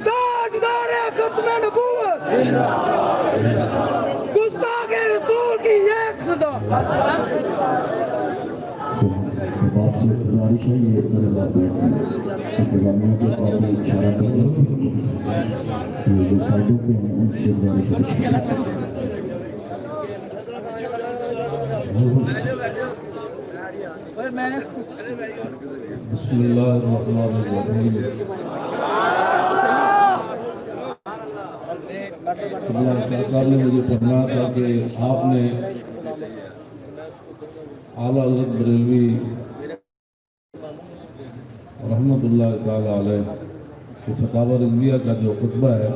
تاجدار ختم نبوت گستاخ رسول کی ایک صدا. باپ سے گزارش ہے یہ طلباء انتظامیہ کے اور بھی اشارہ کر رہے ہیں یہ جو سائڈوں پہ ہیں ان سے گزارش ہے. بسم اللہ الرحمن الرحیم. اللہ صاحب نے مجھے فرمایا تھا کہ آپ نے اعلیٰ حضرت بریلوی رحمت اللہ تعالیٰ علیہ کہ فتاوی رضویہ کا جو خطبہ ہے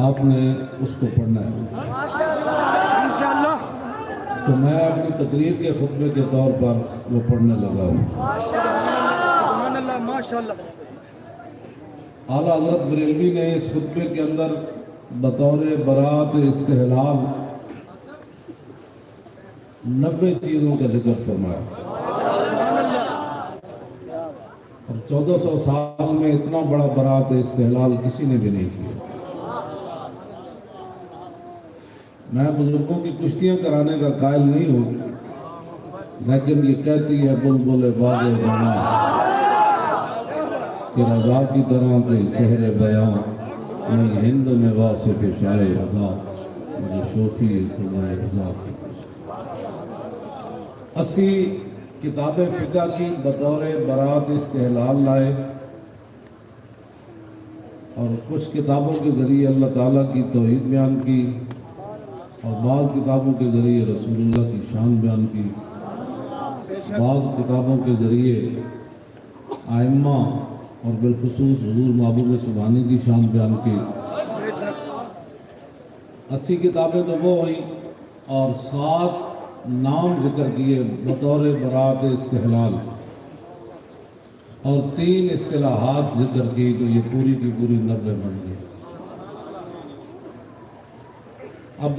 آپ نے اس کو پڑھنا ہے. تو میں اپنی تقریر کے خطبے کے طور پر وہ پڑھنے لگا ہوں. اعلیٰ حضرت بریلوی نے اس خطبے کے اندر بطور برات استحلال 90 چیزوں کا ذکر فرمایا اور 1400 سال میں اتنا بڑا برات استحلال کسی نے بھی نہیں کیا. میں بزرگوں کی کشتیاں کرانے کا قائل نہیں ہوں لیکن یہ کہتی ہے بلبل باغ جانا کہ رضا کی طرح کے سحر بیاں نہیں ہند میں واصف شاعر ادا مجھے شوقی تمہارے رضا کی 80 کتابیں فقہ کی بطور برات استحلال لائے اور کچھ کتابوں کے ذریعے اللہ تعالیٰ کی توحید بیان کی اور بعض کتابوں کے ذریعے رسول اللہ کی شان بیان کی. بعض کتابوں کے ذریعے ائمہ اور بالخصوص حضور محبوب سبحانی کی شان بیان کی. 80 کتابیں تو وہ ہوئیں اور 7 نام ذکر کیے بطور برات استحلال اور 3 اصطلاحات ذکر کی تو یہ پوری کی پوری 90 بن گئی. اب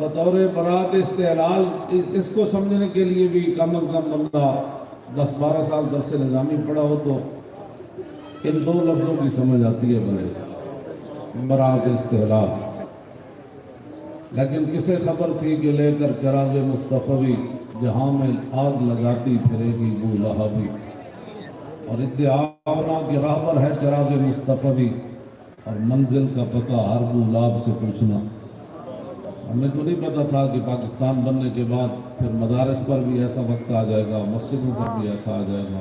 بطور برات استحلال اس کو سمجھنے کے لیے بھی کم از کم بندہ 10-12 سال درس نظامی پڑھا ہو تو ان 2 لفظوں کی سمجھ آتی ہے بڑے برات استحلال. لیکن کسے خبر تھی کہ لے کر چراغ مصطفی جہاں میں آگ لگاتی پھرے گی بو لہبی اور ادعا ہونا کہ راہ پر ہے چراغ مصطفی اور منزل کا پتہ ہر بو لاب سے پوچھنا. ہمیں تو نہیں پتا تھا کہ پاکستان بننے کے بعد پھر مدارس پر بھی ایسا وقت آ جائے گا, مسجدوں پر بھی ایسا آ جائے گا.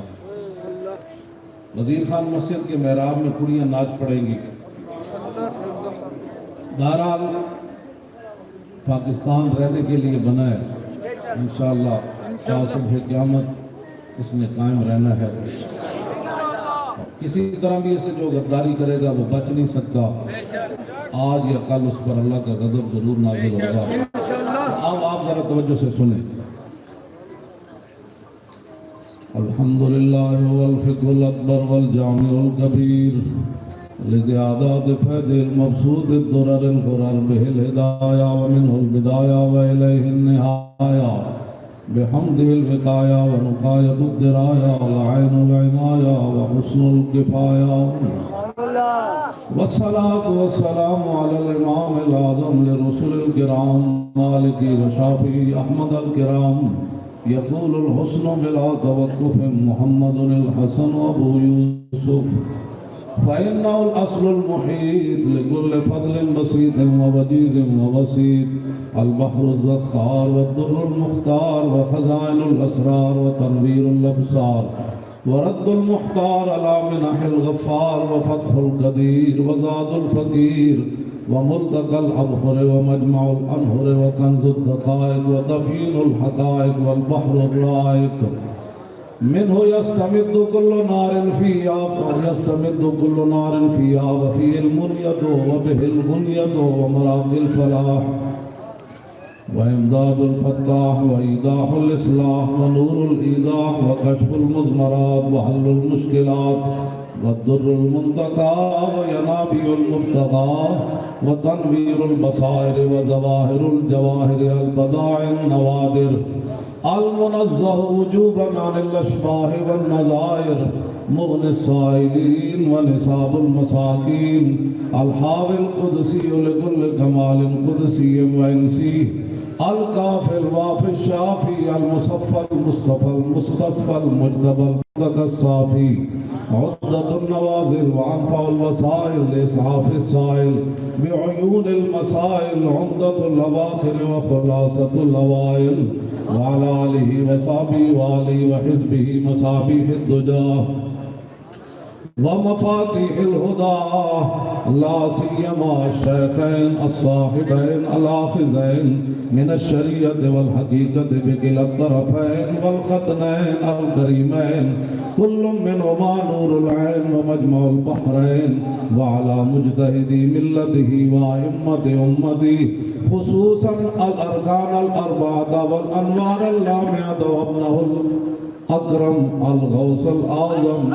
وزیر خان مسجد کے محراب میں کڑیاں ناچ پڑیں گی. بہرحال پاکستان رہنے کے لیے بنا ہے, انشاءاللہ تا صبح قیامت اس نے قائم رہنا ہے. کسی طرح بھی اسے جو غداری کرے گا وہ بچ نہیں سکتا. آج یا کل اس پر اللہ کا غضب ضرور نازل ہوگا. اب آپ ذرا توجہ سے سنیں. الحمدللہ والفقہ الاکبر والجامع الکبیر لزیادات فید المبسوط الدرر الغرر بہ الہدایہ ومنہ البدایہ وإلیہ النہایہ بحمدہ الوقایہ ونقایت الدرایہ والعین العنایہ وحسن الکفایہ والصلاة والسلام على الإمام الأعظم للرسل الكرام مالكي وشافعي أحمد الكرام يقول الحسن بلا توقف محمد الحسن أبو يوسف فإنه الأصل المحيط لكل فضل بسيط ووجيز وبسيط البحر الزخار والدر المختار وخزائن الأسرار وتنوير الأبصار ورد المختار على منح الغفار وفتح القدير وزاد الفقير وملتقى الأبحر ومجمع الأنهر وكنز الدقائق وتبيين الحقائق والبحر الرائق منه يستمد كل نار فيها وفيه المنية وبه الغنية ومراقي الفلاح وإمداد الفتاح وإيضاح الإصلاح ونور الإيضاح وكشف المزمرات وحل المشكلات والدر المنتقى وينابيع المبتغى وتنوير البصائر وزواهر الجواهر البضائع النوادر المنزه وجوبا عن الاشباه والنظائر مغني السائلين ونصاب المساكين الحاوي القدسي لكل كمال قدسي وانسي الكافي الوافي الشافي المصفى المصطفى المستصفى المجتبى المقدس الصافي عدة النوازل وأنفع الوسائل لإسعاف السائل بعيون المسائل عمدة الأواخر وخلاصة الأوائل وعلى آله وصحبه وآله وحزبه مصابيح الدجى ومفاتيح الهدى لا سيما الشيخين الصاحبين الآخذين من الشريعة والحقيقة بكلا الطرفين والختنين الكريمين كل منهما نور العين ومجمع البحرين وعلى مجتهدي ملته وأئمة أمتي خصوصا الأركان الأربعة والأنوار اللامعة وابنه الأكرم الغوث الأعظم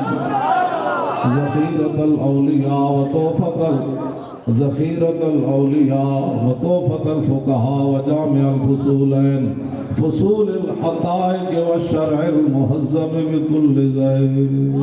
ذخيرة الأولياء وطوفة الفقهاء وجامع الفصولين فصول الحقائق والشرع المهذب بكل زين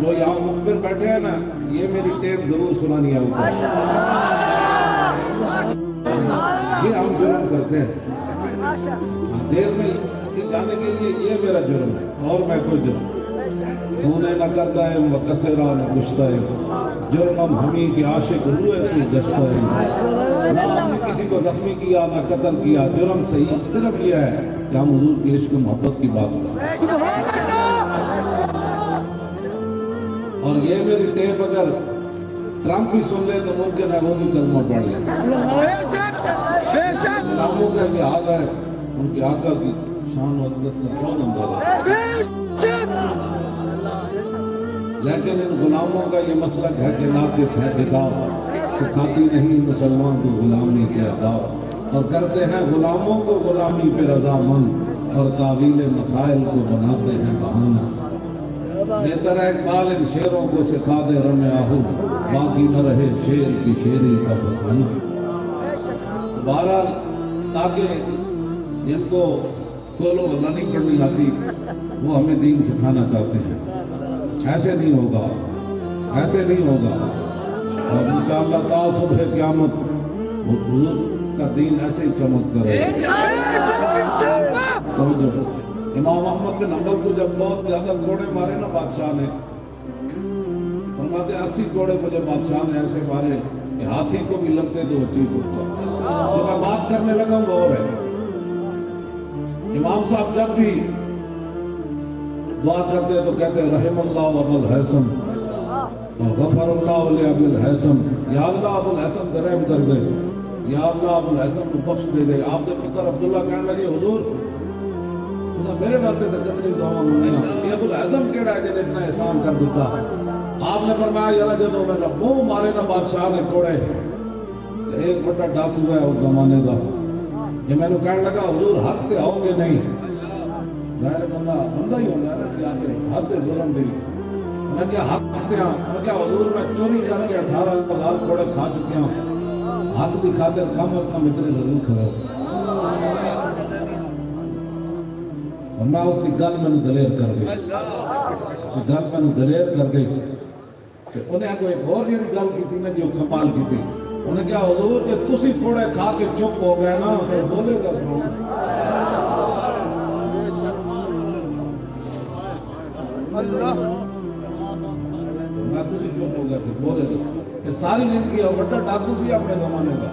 جو یہاں مخبر بیٹھے ہیں نا یہ میری ٹیپ ضرور سنانی ہے یہ ہم جرم کرتے ہیں جیل میں جانے کے لیے یہ میرا جرم ہے اور میں کوئی جرم انہیں نہ کرتا ہے وکسرہ نہ گشتہ ہے جرم ہمیں کی عاشق روئے تو گشتہ ہے نہ ہم نے کسی کو زخمی کیا نہ قتل کیا جرم صحیح صرف یہ ہے کہ ہم حضور کی عشق و محبت کی بات کریں اور یہ میری ٹیپ اگر ٹرمپ بھی سن لے تو ممکن ہے وہ بھی کلمہ پڑھ لے غلاموں کا یہ حال ہے ان کی آقا کی شان و اقدس کا کون اندازہ لیکن ان غلاموں کا یہ مسلک ہے کہ ناقص ہے کتاب سکھاتی نہیں مسلمان کو غلامی کے عذاب اور کرتے ہیں غلاموں کو غلامی پہ رضامند اور تعویل مسائل کو بناتے ہیں بہانہ بہتر ہے اقبال ان شعروں کو سکھا دے رم آہو باقی نہ رہے شعر کی شعری کا فسانہ بہرحال تاکہ جن کو کولو نہیں پڑھنی آتی وہ ہمیں دین سکھانا چاہتے ہیں ایسے نہیں ہوگا ایسے نہیں ہوگا اور انشاءاللہ تا صبح قیامت حضور کا دین ایسے ہی چمک کرے امام احمد بن حنبل کو جب بہت زیادہ گھوڑے مارے نا بادشاہ نے فرماتے ہیں 80 گھوڑے کو جب بادشاہ نے ایسے مارے کہ ہاتھی کو بھی لگتے تو وہ چیخ اٹھتا جو میں بات کرنے لگا وہ اور ہے امام صاحب جب بھی دعا کرتے تو کہتے ہیں رحم اللہ ابو الحسن اور غفر اللہ علی ابو الحسن یا اللہ ابو الحسن درہم کر دے یا اللہ ابو الحسن کو بخش دے دے آپ نے پتر عبداللہ کہنے لگے حضور میرے واسطے تو کتنی دعا ہوئی یہ ابو الحسن کیڑا ہے جنہیں اتنا احسان کر دیتا آپ نے فرمایا یارا جدو میں نے منہ مارے نا بادشاہ نے کوڑے ایک بڑا ڈاکو ہے اس زمانے کا یہ میں نے کہنے لگا حضور حق تے آؤ گے نہیں ظاہر بندہ ہی ہوگا نا کیا سے حق تے ظلم دی میں کیا حق تے ہاں میں کیا حضور میں چوری کر کے 18,000 کوڑے کھا چکے ہوں حق دی خاطر کم از کم اتنے ضرور کھڑے ہو اور میں اس کی گل میں دلیر کر گئی گل میں دلیر کر گئی کہ انہیں کوئی اور یہ گل کی تھی نا جو کمال کی تھی انہیں کیا حضور کہ تسی کوڑے کھا کے چپ ہو گئے نا پھر بولے گا میں تسی چپ ہو گیا پھر بولے گا کہ ساری زندگی اور بڑا ڈاکو سی اپنے زمانے کا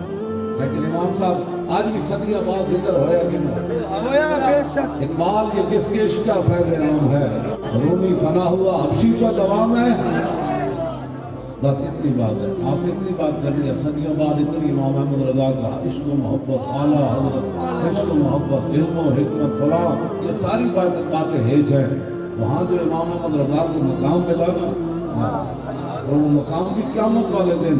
لیکن امام صاحب آج بھی صدیہ بعد ذکر ہویا کہ نہیں اقبال یہ کس کے عشق کا فیض عام ہے رومی فنا ہوا حبشی کا دوام ہے بس اتنی بات ہے آپ سے اتنی بات کرنی ہے صدیوں بعد اتنی امام احمد رضا کا عشق و محبت اعلیٰ حضرت عشق و محبت علم و حکمت فلاں یہ ساری باتیں ہیج ہے وہاں جو امام احمد رضا کو مقام ملا نا اور وہ مقام بھی قیامت والے دن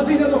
ਅਸੀਂ ਜਦੋਂ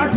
8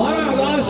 12000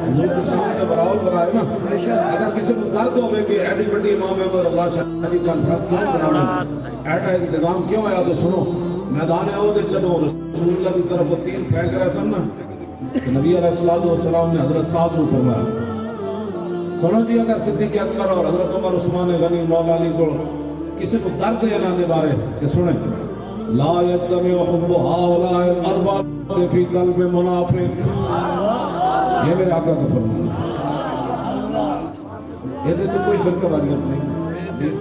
حضور کے سامنے براول برائے نا اگر کسی کو درد ہوئے کہ ایڈی بڑی امام احمد اللہ شاہ جی کانفرنس کیوں کرانے ایڈا انتظام کیوں آیا تو سنو میدان عہد جدو رسول اللہ کی طرف وہ تیر پھینک رہے سن نا کہ نبی علیہ السلام نے حضرت صاحب کو فرمایا سنو جی اگر صدیق اکبر اور حضرت عمر عثمان غنی مولا علی کو کسی کو درد دینا دے بارے کہ سنیں لا یجتمع حب ہؤلاء الاربعۃ فی قلب منافق یہ میرے آقا کا فرمان یہ تو کوئی فرقہ واریت نہیں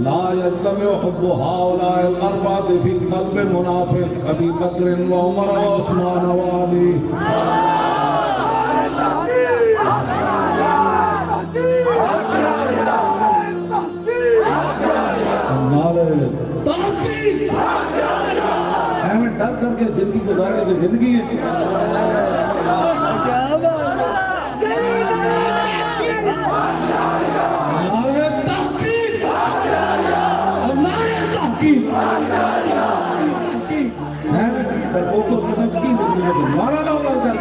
لا یجتمع حب ہؤلاء الاربعۃ فی قلب منافق ابی بکر و عمر و عثمان و علی ہمیں ڈر کر کے زندگی گزارے تو زندگی ہے مارا لاؤ کر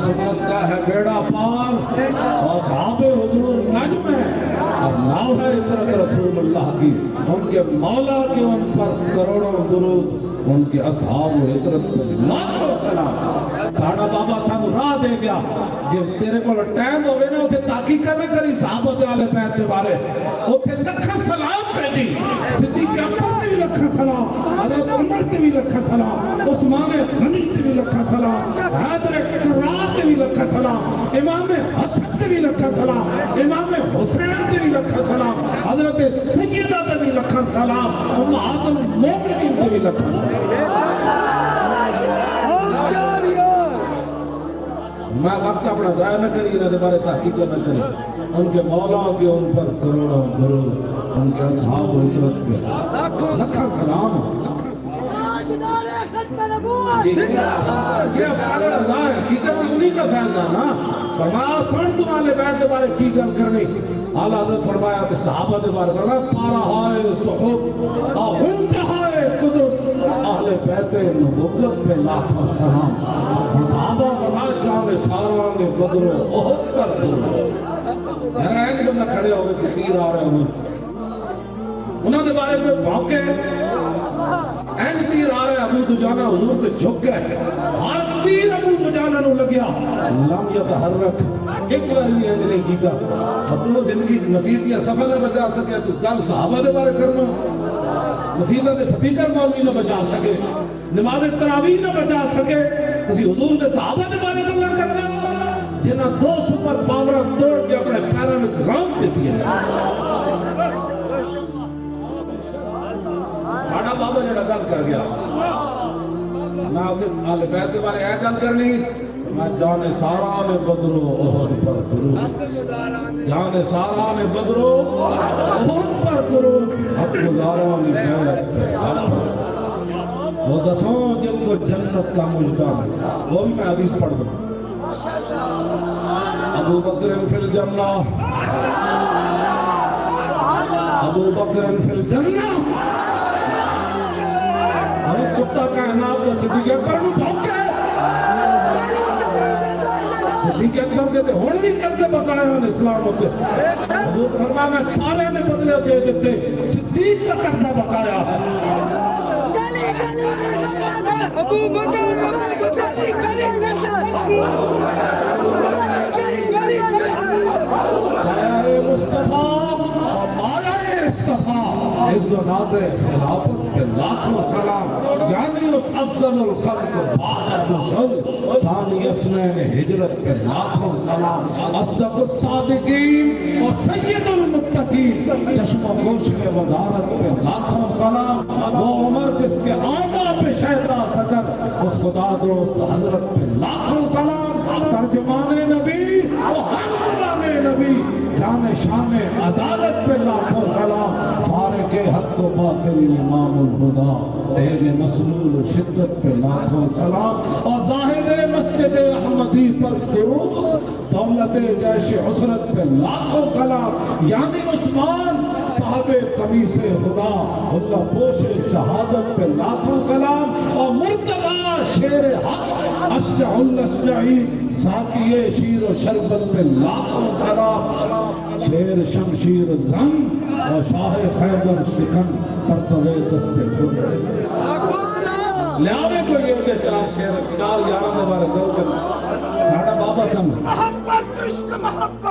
سنت کا ہے بیڑا پار اصحاب حضور نجم ہے اور ناؤ ہے عبرت رسول اللہ کی ان کے مولا کے ان پر کروڑوں درود ان کے اصحاب و عطرت پر لاکھوں سلام ساڑھا بابا سانو راہ دے گیا جب تیرے کو ٹائم ہوئے نا اتھے تحقیق کرنے کری صحابت آلے بیت دے بارے اتھے لکھا سلام پیجی صدیق اکبر تے بھی لکھا سلام حضرت عمر تے بھی لکھا سلام عثمان غنی تے بھی لکھا سلام حیدر کرار تے بھی لکھا سلام امام حسن تے بھی لکھا سلام امام حسین تے بھی لکھا سلام حضرت سیدہ تے بھی لکھا سلام امہات المومنین تے بھی لکھا سلام میں وقت اپنا ضائع نہ کری نہ بارے تحقیق نہ کری ان کے مولا کے ان پر کروڑوں درود ان کے اصحاب و عطرت پہ لکھا سلام یہ افعال رضا ہے حقیقت انہی کا فیض ہے نا فرمایا سن تمہارے بیت بارے کی گل کرنی اعلیٰ حضرت فرمایا کہ صحابہ دے بارے فرمایا پارا ہائے صحف آہن جہائے قدس اہل بیت نبوت پہ لاکھوں سلام صحابہ فرمایا جانے سارا نے بدرو احد پر درو میرا ایک بندہ کھڑے ہوئے کہ تیر آ رہے ہوں انہوں نے بارے میں بھوکے این تیر آ رہے ابو دجانہ حضور تے جھک گئے ہر تیر ابو دجانہ نو لگیا لم یتحرک ایک بار بھی این نہیں کیتا تو زندگی مسیح کی سفر نہ بچا سکے تو کل صحابہ دے بارے کرنا مسیحہ دے سپیکر مولوی نہ بچا سکے نماز تراویح نہ بچا سکے کسی حضور دے صحابہ دے بارے کرنا جنہ دو سپر پاورہ توڑ کے اپنے پیروں میں رام دیتی ہے ساڑھا بابا جڑا گل کر گیا میں آل بیت کے بارے اے گل کرنی میں جانے سارا نے بدرو احد پر درود جانے سارا نے بدرو احد پر درود حق گزاروں نے بیت پہ حق وہ دسوں جن کو جنت کا مجدہ ہے وہ بھی میں حدیث پڑھ دوں ابو بکر فی الجنہ ابو بکر فی الجنہ ہمیں کتا کائنات کا صدیق اکبر نو بھوکے صدیق اکبر دیتے ہون بھی قرض بقایا ہیں اسلام ہوتے حضور فرمایا میں سارے نے بدلے دے دیتے صدیق کا قرض بقایا ہے ابو بکر سایہ مصطفیٰ مایا اصطفیٰ عز و ناز خلافت کے لاکھوں سلام یعنی اس افضل الخلق بعد الرسل ثانی اسنین ہجرت کے لاکھوں سلام اصدق الصادقین اور سید المتقین نبی چشم گوش کے وزارت پہ لاکھوں سلام، وہ عمر جس کے آقا پہ شہدا سکر، اس خدا دوست حضرت پہ لاکھوں سلام، ترجمان نبی وہ حمزہ نبی، جان شان عدالت پہ لاکھوں سلام، فارق حق و باطل امام الہدا، تیرے مسلول شدت پہ لاکھوں سلام، اور زاہد مسجد احمدی پر درود، دولت جیش عسرت پہ لاکھوں سلام، یعنی عثمان صاحب قمیص خدا، اللہ پوش شہادت پہ لاکھوں سلام، اور مرتضی شیر حق اشجع الاشجعین ساقی شیر و شربت پہ لاکھوں سلام، شیر شمشیر زنگ اور شاہ خیبر شکن پر توے دست خود لیاوے کو یہ ہوتے چار شیر چار یارہ دے بارے گل کرنا ساڑھا بابا سمجھ محبت عشق محبت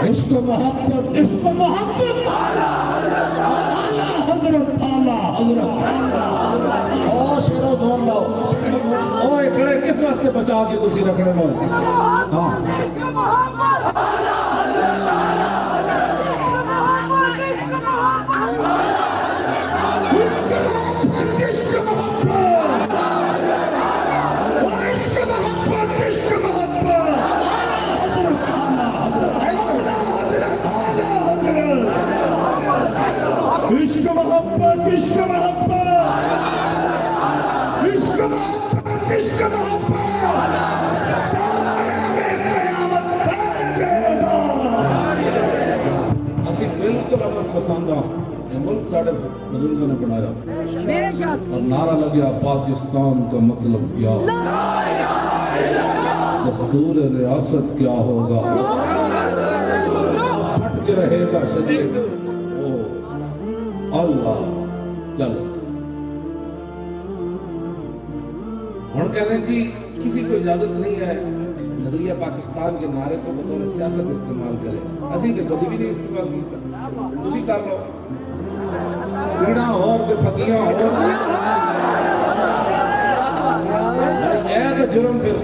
عشق محبت عشق محبت اعلیٰ حضرت اعلیٰ حضرت او شیرو دون لاؤ او اکڑے کس واسطے بچا کے تسی رکھڑے لو ہاں عشق محبت عشق محبت عشق محبت عشق محبت اسی بالکل امن پسند یہ ملک ساڑھے بزرگوں نے بنایا اور نعرہ لگیا پاکستان کا مطلب کیا دستور ریاست کیا ہوگا پھٹ کے رہے گا شدید اللہ چلو ہن کہنے کی کسی کو اجازت نہیں ہے نظریہ پاکستان کے نعرے کو بطور سیاست استعمال کرے اسی نے کبھی بھی نہیں استعمال کیا تسی کر لو پیڑاں اور تے پھکیاں اور اے تو جرم پھر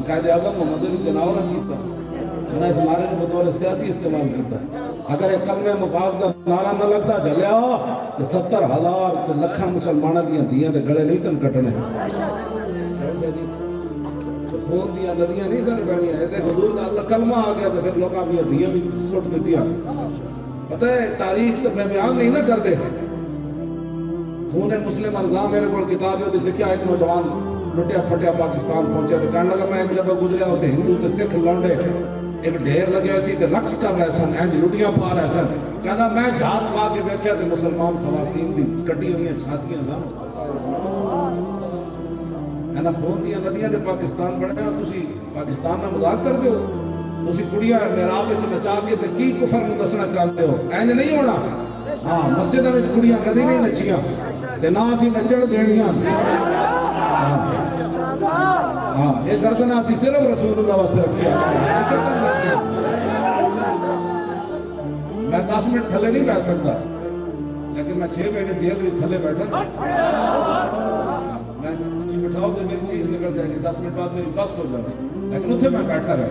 قائد اعظم محمد علی جناح نے کیتا انہوں نے اس نعرے کو بطور سیاسی استعمال کیتا اگر ایک کلمہ مفاد کا نعرہ نہ لگتا جلیا کہ 70,000 تے لکھاں مسلمانہ دیاں دے گڑے نہیں سن کٹنے خون دیاں ندیاں نہیں سن بہنیاں ایک حضور کا اللہ کلمہ آ گیا تو پھر لوگاں بھی دیاں بھی سٹ دیتیاں پتہ ہے تاریخ تو میں بیان نہیں نہ کر دے خون مسلم ارزاں میرے کو کتاب ہے لکھیا ایک نوجوان لٹیا پھٹیا پاکستان پہنچا تو کہنے لگا میں ایک جگہ گزریا ہوتے ہندو تے سکھ لونڈے ایک ڈھیر لگے اسی تے رقص کر رہے سن اینج لٹیاں پا رہے سن کہنا میں جھات پا کے دیکھیا تے مسلمان خواتین بھی کٹی ہوئی ہیں چھاتیاں سن کہنا خون دیاں ندیاں تے پاکستان بڑھے ہیں تسی پاکستان میں مذاق کر دے ہو تسی کڑیاں محراب وچ نچا کے تے کی کفر نوں دسنا چاہتے ہو اینج نہیں ہونا ہاں مسجد وچ کڑیاں کدی نہیں نچیاں تے نہ اسی نچڑ دینیاں ہاں یہ گردن اسی صرف رسول اللہ واسطے رکھیا میں 10 منٹ تھلے نہیں بیٹھ سکتا لیکن میں 6 مہینے جیل میں تھلے بیٹھا میں بٹھاؤ تو میری چیز نکل جائے گی 10 منٹ بعد میری بس ہو جائے لیکن اتھے میں بیٹھا رہا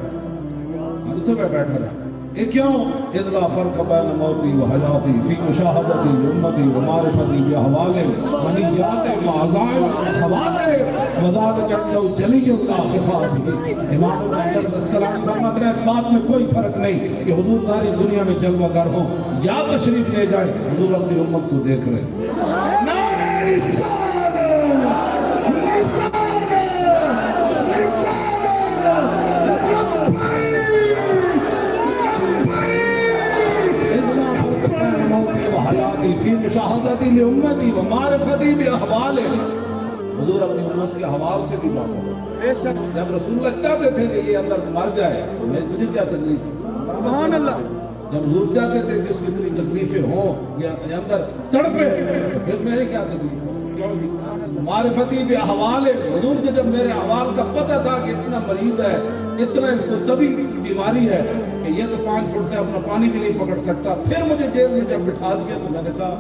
یہ کیوں اذ لا فرق بین موتی و حیاتی فی مشاہدتی امتی و معرفتی باحوال منیات معزائم خواتر وذالک انہو جلی اللہ خفاتی امام الاسکلانی فرماتے ہیں اس بات میں کوئی فرق نہیں کہ حضور ساری دنیا میں جلوہ گر ہوں یا تشریف لے جائیں حضور اپنی امت کو دیکھ رہے ہیں نعرہ رسالت رسالت فی مشاہدتی لامتی و معرفتی باحوال حضور اپنی امت کے حوال سے بھی باخبر جب رسول اللہ چاہتے تھے کہ یہ اندر مر جائے مجھے کیا تکلیف سبحان اللہ جب حضور چاہتے تھے کہ اس کی اتنی تکلیفیں ہوں یا اندر تڑپے تو پھر میرے کیا تکلیف معرفتی باحوال حضور کے جب میرے احوال کا پتہ تھا کہ اتنا مریض ہے اتنا اس کو طبی بیماری ہے کہ یہ تو 5 فٹ سے اپنا پانی بھی نہیں پکڑ سکتا پھر مجھے جیل میں جب بٹھا دیا تو میں نے کہا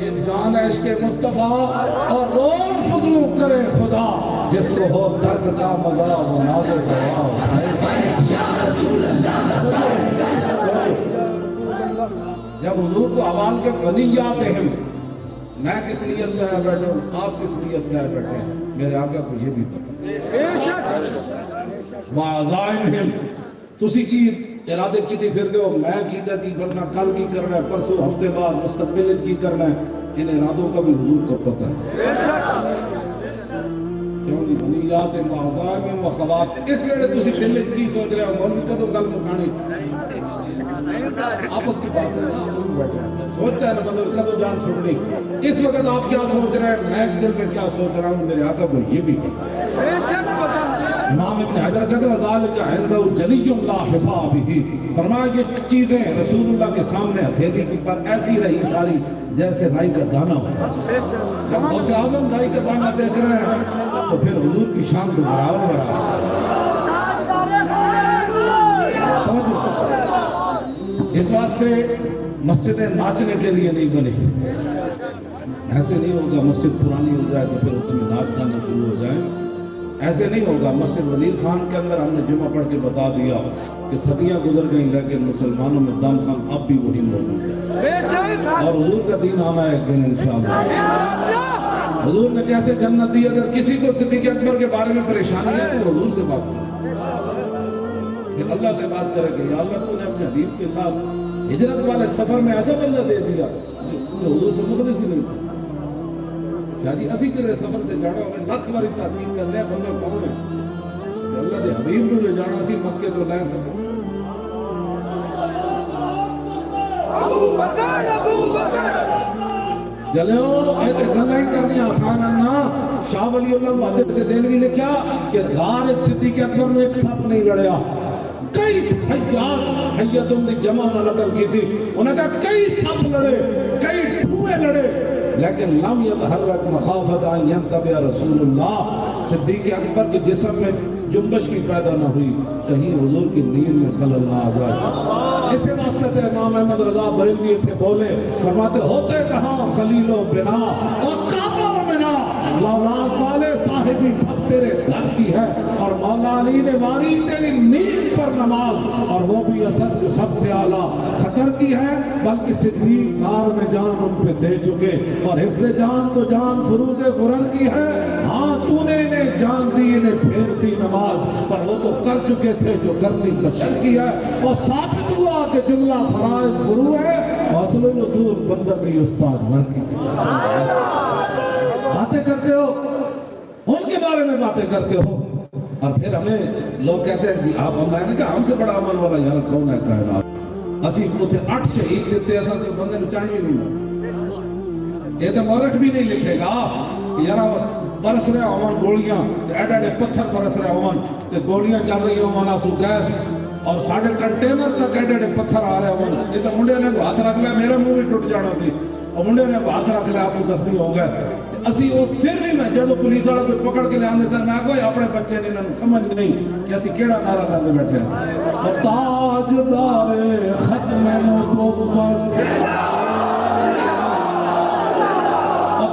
ایک جان ہے عشق مصطفیٰ اور روز فضلو کرے خدا جس کو ہو درد کا مزہ وہ نازل دوا جب حضور کو آواز کے غنیات ہیں، میں کس نیت سے آئے بیٹھے ہوں، آپ کس نیت سے آئے بیٹھے ہیں، میرے آقا کو یہ بھی پتا وَعَزَائِمْهِمْ تُسی کی ارادے کی تھی پھر دیو، میں کیتا کی کرنا، کل کی کرنا ہے، پرسوں ہفتے بعد مستقبل کی کرنا ہے، ان ارادوں کا بھی حضور کو پتا ہے۔ کیوں جی غنیات وَعَزَائِمْهِمْ وَخَوَاتِ اس لیے تُسی پہلے کی سوچ رہے ہو مولوی کا تو گل مکھانی آپس کی بات ہے، سوچتا ہے نا بندہ کدو جان چھوڑنی، اس وقت آپ کیا سوچ رہے ہیں، میں دل میں کیا سوچ رہا ہوں، میرے آقا کو یہ بھی پتا ہے۔ امام ابن حجر کہتے ہیں ذالک عندہ جلی لا حفا بھی، فرمایا یہ چیزیں رسول اللہ کے سامنے ہتھیلی کی پر ایسی رہی ساری جیسے رائی کا دانہ ہوتا ہے۔ جب غوث اعظم رائی کا دانہ دیکھ رہے ہیں تو پھر حضور کی شان کو برابر برابر۔ اس واسطے مسجدیں ناچنے کے لیے نہیں بنی، ایسے نہیں ہوگا مسجد پرانی ہو جائے تو پھر اس میں ناچ گانا شروع ہو جائے، ایسے نہیں ہوگا۔ مسجد وزیر خان کے اندر ہم نے جمعہ پڑھ کے بتا دیا کہ صدیاں گزر گئیں لیکن مسلمانوں میں دم خان اب بھی وہی موجود ہے، اور حضور کا دین آنا ہے ایک دن انشاءاللہ۔ حضور نے کیسے جنت دی، اگر کسی کو صدیق اکبر کے بارے میں پریشانی ہے تو حضور سے بات کرے، پھر اللہ سے بات کرے کہ یا اللہ تو نے اپنے حبیب کے ساتھ ہجرت والے سفر میں ایسا بندہ دے دیا کہ حضور سے مقدس ہی نہیں تھا۔ شاہ جی اسی طرح سفر تے جانا ہوئے لکھ باری تحقیق کر لیا بندہ کون ہے، اللہ دے حبیب نو لے جانا سی مکے تو لے جلیو اے تے گلاں ہی کرنی آسان نہ۔ شاہ ولی اللہ محدث سے دہلوی نے کیا کہ غار ایک صدیق اکبر میں ایک سپ نہیں لڑیا، کئی حیات حیاتوں نے جمع نہ نقل کی تھی، انہوں نے کہا کئی سپ لڑے، کئی دھوئے لڑے، لیکن لم یتحرک مخافت ان ینتبع رسول اللہ، صدیق اکبر کے جسم میں جنبش بھی پیدا نہ ہوئی کہیں حضور کی نیند میں خلل نہ آ جائے۔ اسے واسطے تھے امام احمد رضا بریلوی تھے بولے، فرماتے ہوتے کہاں خلیل و بنا اور کعبہ و منا، اولاد والے صاحبی سب تیرے گھر کی ہے، اور مولا علی نے واری تیری نیند پر نماز، اور وہ بھی اثر جو سب سے اعلیٰ خطر کی ہے، بلکہ صدیق کار میں جان ان پہ دے چکے، اور حفظ جان تو جان فروز غرر کی ہے، ہاں تو نے انہیں جان دی انہیں پھیر دی نماز، پر وہ تو کر چکے تھے جو کرنی بشر کی ہے، اور ثابت ہوا کہ جملہ فرائض فرو ہے، اصل و نصول بندہ کی استاد مر کی۔ باتیں کرتے ہو ان کے بارے میں باتیں کرتے ہو، اور پھر ہمیں لوگ کہتے ہیں جی آپ ہم نے کہا ہم سے بڑا عمل والا یار کون ہے کائنات، اسی اتنے 8 شہید دیتے ایسا تو بندے نے چاہیے نہیں، یہ تو مورخ بھی نہیں لکھے گا یار برس رہے ہون گولیاں ایڈے پتھر برس رہے ہون گولیاں چل رہی ہون آسو گیس اور ساڑھے کنٹینر تک ایڈے پتھر آ رہے ہون، یہ تو منڈے نے ہاتھ رکھ لیا میرا منہ بھی ٹوٹ جانا سی، اور منڈے نے ہاتھ رکھ لیا آپ زخمی ہو گئے، اسی وہ پھر بھی میں جب پولیس والا کوئی پکڑ کے لے آنے سے میں کوئی اپنے بچے نے انہوں سمجھ نہیں کہ اسی کیڑا نعرہ کرنے بیٹھے ہیں، تاجدار ختم نبوت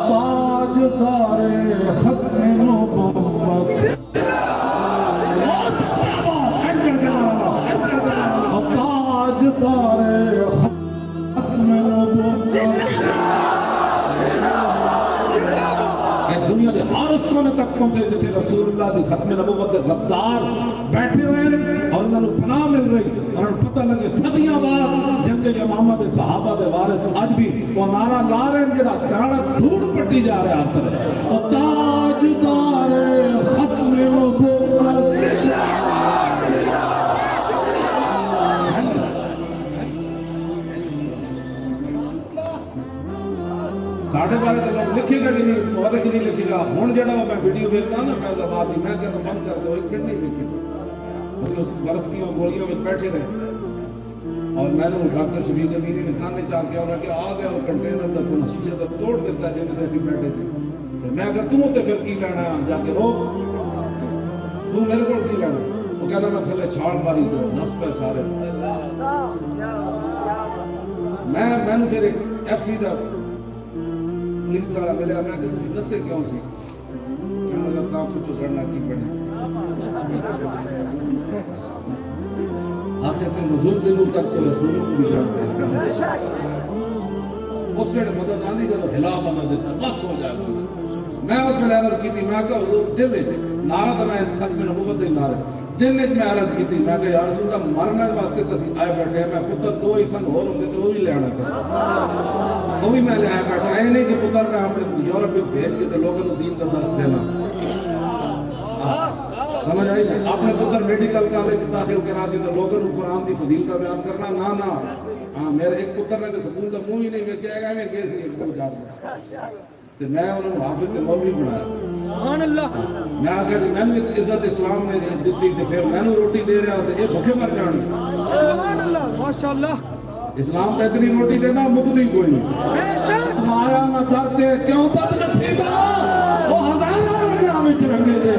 تاجدار ختم نبوت تاجدار ختم نبوت، دنیا کے ہر اس کونے تک پہنچے جتنے رسول اللہ دی ختم نبوت دے غدار بیٹھے ہوئے ہیں، اور انہوں نے پناہ مل رہی، اور انہوں نے پتہ لگے صدیاں بعد جنگ یمامہ دے صحابہ دے وارث آج بھی وہ نعرہ لا رہے ہیں جڑا کاڑا دھوڑ پٹی جا رہے ہیں آپ طرح، اور تاجدار ختم نبوت ساڑھے بارے تو لوگ لکھے گا کہ نہیں، مورخ نہیں لکھے گا، ہون جڑا میں ویڈیو بیکتا نا فیض آباد دی میں کہتا بند کر دو ایک منٹ نہیں لکھے گا، اس کو برستیوں گولیوں میں بیٹھے رہے، اور میں نے ڈاکٹر شبیر امینی نے کھانے چاہ کے انہوں نے آ گیا اور کنٹینر تک انہوں شیشے تک توڑ دیتا ہے جیسے ایسی بیٹھے سے، میں کہا تم تے پھر کی لینا ہے جا کے روک تو میرے کو کی لینا، وہ کہتا میں تھلے چھاڑ ماری دو نصب ہے سارے، میں نے پھر ایک ایف سی دا پولیس والا ملیا، میں کہ تسی دسے کیوں سی، کہنے لگا کام کچھ کرنا کی پڑے، آخر پھر نزول زلول تک تو رسول کو بھی جانتے ہیں اس سے مدد آنی جب ہلا بنا دیتا بس ہو جائے گا میں اس میں عرض کی تھی میں کہا دل ہے نعرہ تو میں ختم نبوت دے نعرہ دل ہے میں عرض کی تھی میں کہا یا رسول اللہ مرنے واسطے تسی آئے بیٹھے ہیں میں پتر دو ہی سنگ ہو رہے ہیں وہ بھی لے آنا سکتا وہ بھی میں لے آئے بیٹھا ہے نہیں کہ پتر میں اپنے یورپ میں بھیج کے لوگوں کو دین کا درس دینا سمجھ آئی نا اپنے پتر میڈیکل کالج داخل کرا کے لوگوں کو قرآن دی فضیل کا بیان کرنا نہ ہاں میرے ایک پتر نے سکول کا منہ ہی نہیں میں کیا گیا میں کیسے ایک دم جا رہا تو میں انہوں نے حافظ کے مولوی بنایا سبحان اللہ میں آگے میں نے عزت اسلام نے دیتی کہ پھر میں نے روٹی دے رہا تو یہ بھوکے مر جانے سبحان اللہ ماشاءاللہ اسلام پہ اتنی روٹی دینا مقدی کوئی نہیں تمہارا نہ درتے کیوں بد نصیبہ وہ ہزارہ میں چرنگے دے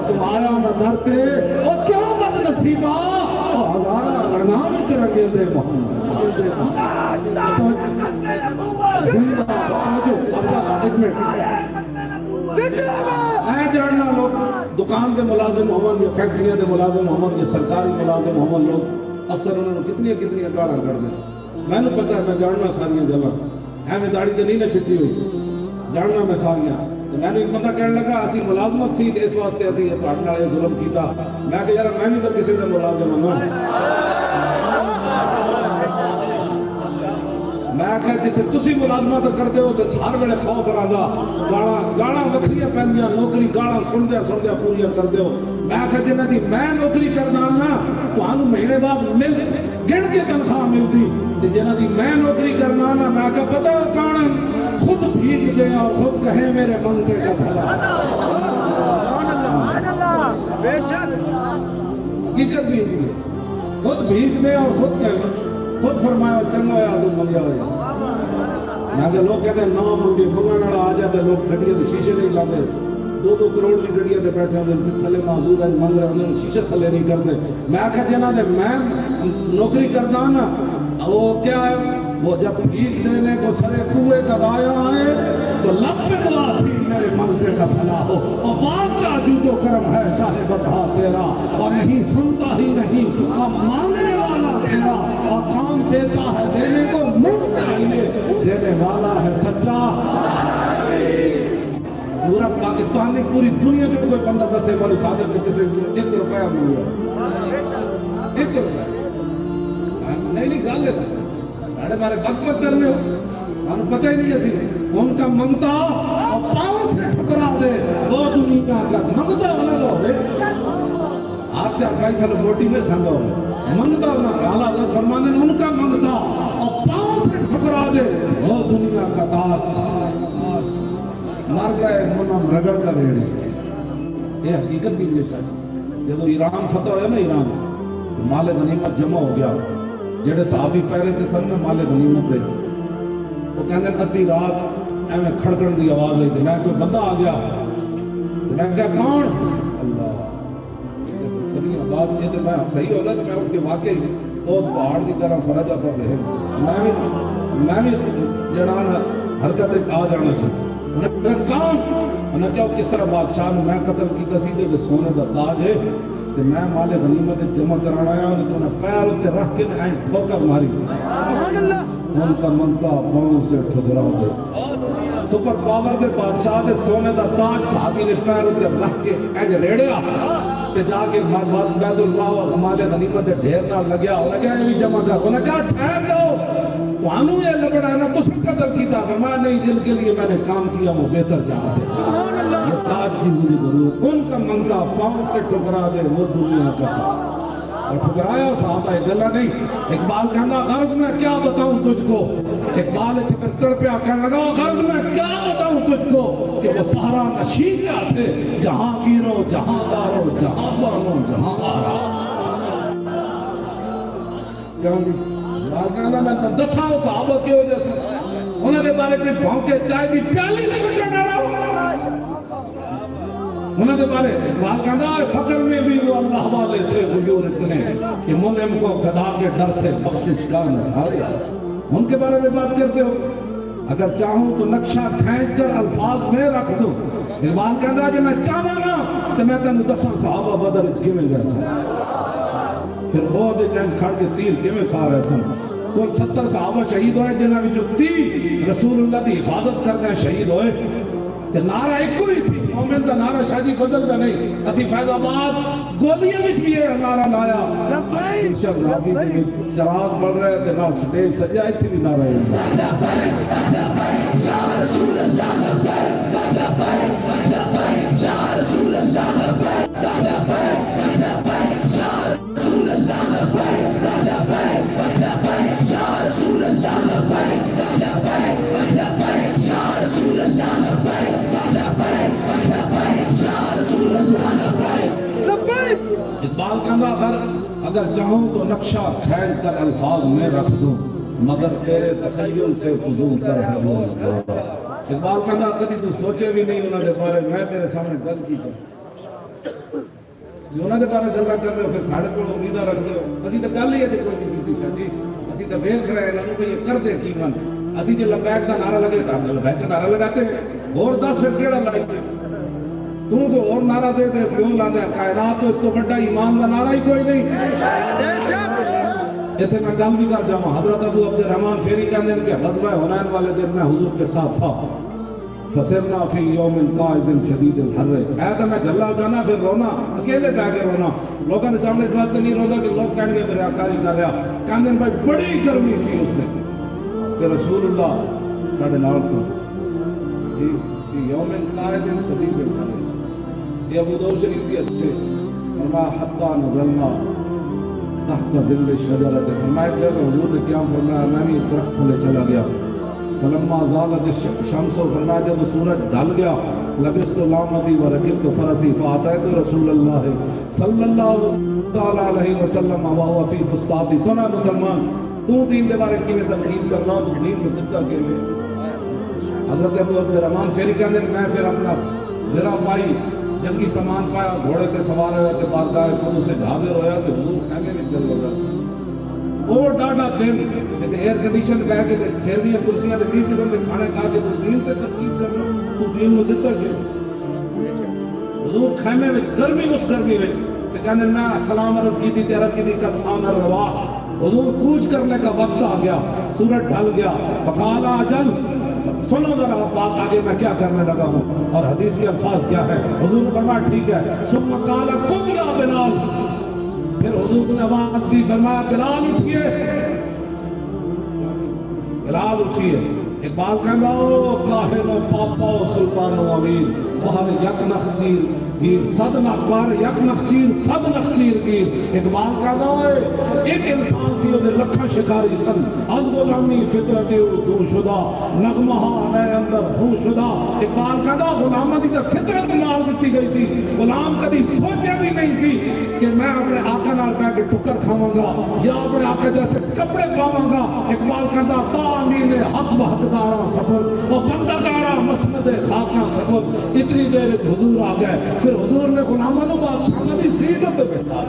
تمہارا نہ درتے وہ کیوں بد نصیبہ وہ ہزارہ رنگا میں چرنگے دے محمد زندہ میں جاننا لوگ دکان کے ملازم ہوں یا فیکٹریاں کے ملازم ہوں یا سرکاری ملازم ہوں لوگ افسر انہوں نے کتنی گاڑاں کر دیں میں نے پتا ہے میں جاننا ساریاں جگہ ہے میں داڑھی تو نہیں نہ چٹی ہوئی جاننا میں ساریاں میں نے ایک بندہ کہنے لگا اسی ملازمت سی اس واسطے اسی یہ پاٹنا یہ ظلم کیتا میں کہ یار میں بھی تو کسی سے ملازم ہوں میں کہا جتے تسی ملازمت کرتے ہو تو ہر ویلے خوف رہا گاڑاں وکھریاں پہندیاں نوکری گاڑاں سندیا پوریاں کرتے ہو میں کہا جنہ دی میں نوکری کرنا نا تو آنو مہینے بعد گن کے تنخواہ ملتی جنہ دی میں نوکری کرنا نا میں کہا پتہ ہو کون خود بھیگ دیں اور خود کہیں میرے منگتے کا بھلا حقیقت بھی ہے خود بھیگ دیں اور خود کہیں خود فرمایا چنگا ہے آدھو منگیا ہوئے میں کہ لوگ کہتے ہیں نو منگی منگانا آ جاتے لوگ گھڑیاں دے شیشے نہیں لاتے 2-2 کروڑ کی گھڑیاں دے بیٹھے ہیں تھلے معذور ہے منگ رہے ہیں شیشے تھلے نہیں کرتے میں کہا جنہ دے میں نوکری کرتا نا وہ کیا ہے وہ جب بھیگ دینے کو سرے کوئے کا دایا آئے تو لب پہ دعا تھی میرے منگتے کا بھلا ہو اور بادشاہ جود و کرم ہے چاہے بدھا تیرا اور نہیں سنتا ہی نہیں اور مانگنے والا تیرا اور کام دیتا ہے دینے کو منگ چاہیے دینے والا ہے سچا پورا پاکستان نے پوری دنیا جو کوئی بندہ دسے والی صادق کو کسی 1 روپیہ ملیا 1 روپیہ نہیں گال لیتا ساڑھے بارے بک کرنے ہو ہم پتہ ہی نہیں ایسی ان کا منگتا اور پاؤں سے ٹھکرا دے وہ دنیا کا منگتا ہونے لو آپ 4 کھلو روٹی میں کھانا ہو منگتا ہونا اللہ اللہ فرمانے ان کا منگتا اور پاؤں سے ٹھکرا دے وہ دنیا کا تاج مار گئے منم رگڑ کا ریڑی یہ حقیقت بھی نہیں شاید جب ایران فتح ہویا نا ایران مال غنیمت جمع ہو گیا جڑے صحابی پہرے تھے سن میں مال غنیمت دے وہ کہنے ادھی رات ایویں کھڑکن دی آواز آئی تھی میں کوئی بندہ آ گیا میں کہا کون اللہ صحیح بات یہ تو میں صحیح ہوگا تو میں اٹھ کے واقعی بہت پہاڑ کی طرح فرج افر رہے میں بھی جڑانا حرکت آ جانا سے انہیں کہا کون انہیں کہا کس طرح بادشاہ نے میں قتل کی قصیدے سے سونے کا تاج ہے کہ میں مال غنیمت جمع کرانا آیا انہیں پیر ہوتے رکھ کے آئیں ٹھوکر ماری ان کا منتا پاؤں سے ٹھکرا دے سپر پاور دے بادشاہ دے سونے دا تاج صحابی نے پیر ہوتے رکھ کے ایج ریڑیا تے جا کے بیت اللہ و مال غنیمت ڈھیر نہ لگیا انہیں کہا یہ بھی جمع کر انہیں کہا ٹھہر دو تو ہمیں یہ لبڑا ہے نا تو سب قدر کیتا کہ میں نہیں جن کے لیے میں نے کام کیا وہ بہتر جانا ہے یہ تاج کی مجھے ضرورت ان کا منگتا پاؤں سے ٹکرا دے وہ دنیا کا اور ٹھکرایا صحابہ گلہ نہیں اقبال کہنا غرض میں کیا بتاؤں تجھ کو اقبال اتنے پہ کہنے لگا غرض میں کیا بتاؤں تجھ کو کہ وہ سہارا نشین کیا تھے جہاں گیرو جہاں دارو جہاں بانو جہاں آرا کیوں بھی کہنا میں دساؤ صحابہ کی وجہ سے انہوں نے بارے میں بھونکے چائے بھی پیالی لے کر ڈالا انہوں نے بارے اقبال کہنا فقر میں بھی وہ اللہ والے تھے غیور اتنے کہ منعم کو گدا کے ڈر سے بخشش کا نہ تھا ان کے بارے میں بات کرتے ہو اگر چاہوں تو نقشہ کھینچ کر الفاظ میں رکھ دوں اقبال کہنا کہ میں چاہوں نا تو میں تنو 10 صحابہ بدر اجکے میں گئے پھر بہت جنگ کھڑ کے تیر کیویں کھا رہے سن کل 70 صحابہ شہید ہوئے جنہاں وچوں 30 رسول اللہ دی حفاظت کردے شہید ہوئے تے نعرہ ایک ہی سی مومن دا نعرہ شاہ جی بدلدا نہیں اسی فیض آباد گولیاں وچ بھی یہ نعرہ لایا لبیک لبیک چراغ بڑھ رہے تے نال سٹیج سجا ایتھے بھی نعرہ لبیک یا رسول اللہ لبیک لبیک لبیک یا رسول اللہ لبیک لبیک لبیک یا رسول اللہ لبیک لبیک لبیک یا رسول اللہ لبیک لبیک لبیک یا رسول اللہ لبیک لبیک لبیک یا رسول اللہ لبیک لبیک اقبال کہنا اگر چاہوں تو نقشہ کھینچ کر الفاظ میں رکھ دوں مگر تیرے تخیل سے فضول تر ہے وہ نظارہ اقبال کہنا کدی تو سوچے بھی نہیں انہوں نے بارے میں تیرے سامنے گل کی کر انہوں نے بارے گلہ کر رہے ہو پھر ساڑھے کو امیدہ رکھ رہے ہو اسی تو گل ہی ہے کوئی نہیں بیتی شاہ جی اسی تو بیخ رہے ہیں لانوں کو یہ کر دے قیمت اسی جو لبیک کا نعرہ لگے تو ہم لبیک کا نعرہ لگاتے ہیں اور 10 پھر کیڑا لگائی تو کو اور نعرہ دے دے اس کو لانے کائنات تو اس تو بڑا ایمان کا نعرہ ہی کوئی نہیں یہ تھے میں گل بھی کر جاؤں حضرت ابو عبد الرحمن فیری کہنے ان کے غزوہ حنین والے دن میں حضور کے ساتھ تھا فسرنا فی یوم قائد شدید الحر اے تو میں جھلا جانا پھر رونا اکیلے بہ کے رونا لوگوں نے سامنے اس بات نہیں رونا کہ لوگ کہیں گے میرے آکاری کر رہا کہنے بھائی بڑی گرمی سی اس نے کہ رسول اللہ ساڑھے نال سے جی یوم قائد شدید الحر یہ ابو داؤد شریف کی اچھے فرمایا حتی نزلنا تحت ظل شجرت فرمایا جب حضور نے قیام فرمایا میں بھی درخت تھلے چلا گیا فلما زالت الشمس فرمایا جب سورج ڈھل گیا لبست لامتی ورکبت فرسی فاتحت رسول اللہ صلی اللہ علیہ وسلم وهو فی فسطاطی سنا مسلمان تو دین کے بارے کی میں تنقید کرنا تو دین کو دتا کے میں حضرت ابو عبد الرحمن فیری کہتے ہیں میں پھر اپنا ذرا پائی جنگی سامان پایا گھوڑے تے سوار ہوئے تے بارگاہ قدس سے حاضر ہویا تے حضور خیمے میں چل گیا اور ڈاڈا دن تے ایئر کنڈیشن کہہ کے تے پھر بھی کرسیاں تے 20 قسم کے کھانے کھا کے تو دین تے تنقید کرنا تو دین نو دتا کیوں حضور خیمے میں گرمی اس گرمی وچ تے کہندے میں سلام عرض کیتی تے عرض کیتی قد آن الرواح حضور کوچ کرنے کا وقت آ گیا سورج ڈھل گیا فقال اجل سنو ذرا بات آگے میں کیا کرنے لگا ہوں اور حدیث کے الفاظ کیا ہے حضور نے فرمایا ٹھیک ہے ثم قال قم یا بلال پھر حضور نے آواز دی فرمایا بلال اٹھئے بلال اٹھئے اقبال کہنا او کاہن و پاپا و سلطان و امیر بہر یک نخچیر گیر صد نخبار یک نخچیر صد نخچیر گیر اقبال کہنا ہے ایک انسان سی وہ لکھا شکاری سن از غلامی فطرت دور شدہ نغمہا نئے اندر خون شدہ اقبال کہنا غلامہ دی فطرت نال دیتی گئی سی غلام کدی سوچے بھی نہیں سی کہ میں اپنے آقا نال بیٹھ کے ٹکر کھاواں گا یا اپنے آقا جیسے کپڑے پاواں گا اقبال کہنا تا امین حق بحقدارا سفر و بندگارا مسند خاکاں سفر اتنی دیر حضور آ گئے پھر حضور نے غلامہ نو بادشاہ دی سیٹ تے بیٹھا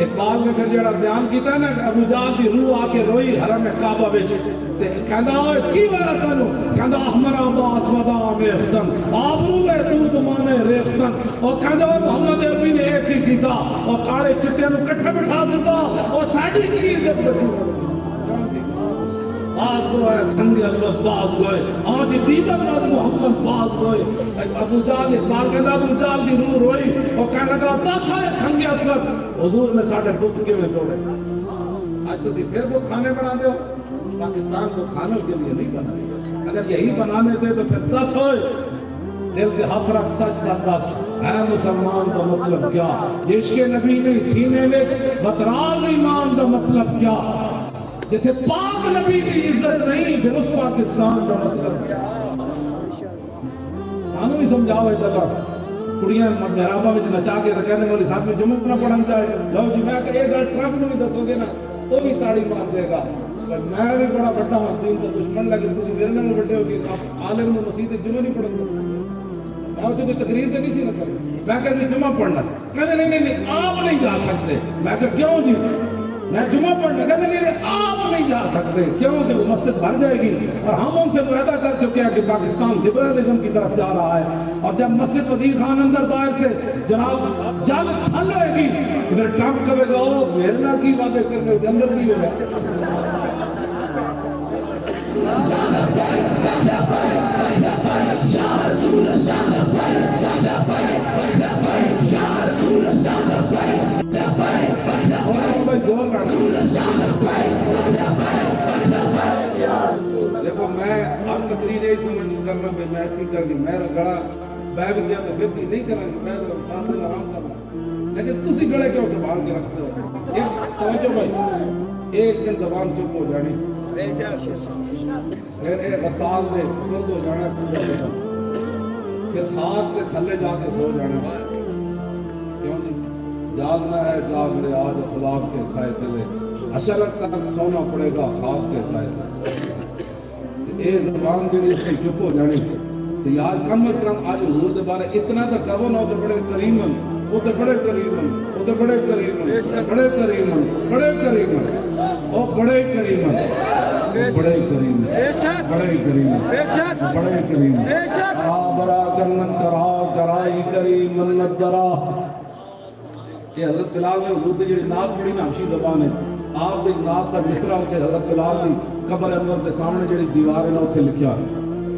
اقبال نے پھر جڑا بیان کیتا ہے نا ابو جہل دی روح آ کے روئی حرم کعبہ وچ تے کہندا اوے کی وجہ تانوں کہندا احمر با اسودا میختن آبرو ہے دودھ مانے ریختن اور کہندا محمد عربی نے ایک ہی کیتا اور کالے چٹے نو کٹھے بٹھا دیتا اور ساڈی کی عزت بچی باز گوئے سنگ اسود باز گوئے آج دیدہ مراد محمد باز گوئے ابو جہل اقبال کہندا ابو جہل دی روح روئی اور کہنے لگا 10 ہے سنگ اسود حضور نے ساڑھے بت کے میں توڑے آج تسی پھر بت خانے بنا دے ہو پاکستان بت خانوں کے لیے نہیں بنانے اگر یہی بنانے تھے تو پھر 10 ہوئے دل کے ہاتھ رکھ سچ کر 10 اے مسلمان کا مطلب کیا عشق نبی نہیں سینے میں بتراز ایمان کا مطلب کیا جیسے پاک نبی کی عزت نہیں پھر اس پاکستان کا مطلب کیا آنو ہی سمجھاؤ ہے دلہ کڑیاں محرابہ میں نچا کے تو کہنے والی خاتمی جمعہ نہ پڑھن جائے لو جی میں کہ ایک گل ٹرمپ نے بھی دسو گے نا تو بھی تاڑی مار دے گا میں بھی بڑا بڑا ہوں دین کا دشمن لگے تسی میرے نال بڑے ہو کہ عالم نے مسجد جمعہ نہیں پڑھن گا میں تو کوئی تقریر تے نہیں سی نہ کروں میں کہ جمعہ پڑھنا کہنے نہیں آپ نہیں جا سکتے میں کہ کیوں جی میں جمعہ پڑھنے کہتے میرے آپ نہیں جا سکتے کیوں کہ وہ مسجد بھر جائے گی اور ہم ان سے معاہدہ کر چکے ہیں کہ پاکستان لبرلزم کی طرف جا رہا ہے اور جب مسجد وزیر خان اندر باہر سے جناب جنگ تھل ہوئے گی ادھر ٹرمپ کہے گا او میرے نال کی باتیں کرنے کے اندر کی ہوگا دیکھو میں ہر تقریر یہی سمجھ کرنا پہ میں ایکٹنگ کر کے میں گڑا بیگ کیا تو پھر بھی نہیں کریں گے میں تو چار دن آرام کرنا لیکن تسی گڑے کیوں سنبھال کے رکھتے ہو ایک توجہ بھائی ایک دن زبان چپ ہو جانی پھر ایک غسال دے سپرد ہو جانا پھر خاک کے تھلے جا کے سو جانا کیوں جی جاگنا ہے جاگ لے آج اخلاق کے سائے تلے اشرت تک سونا پڑے گا خاک کے سائے تلے اے زبان جو اس کی چپ ہو جانے تو یار کم از کم آج حضور دے بارے اتنا تو کہو نا تو بڑے کریمن وہ تو بڑے کریمن وہ تو بڑے کریمن بڑے کریمن بڑے کریمن او بڑے کریمن بڑے کریمن بڑے کریمن بڑے کریمن کرا برا کرنن کرا کرائی کریمن ندرا کہ حضرت بلال نے حضور دی جڑی نعت پڑھی نا ہمشی زبان ہے آپ دی نعت دا مصرع ہوتے حضرت بلال دی قبر انور کے سامنے جڑی دیوار ہے نا اتنے لکھیا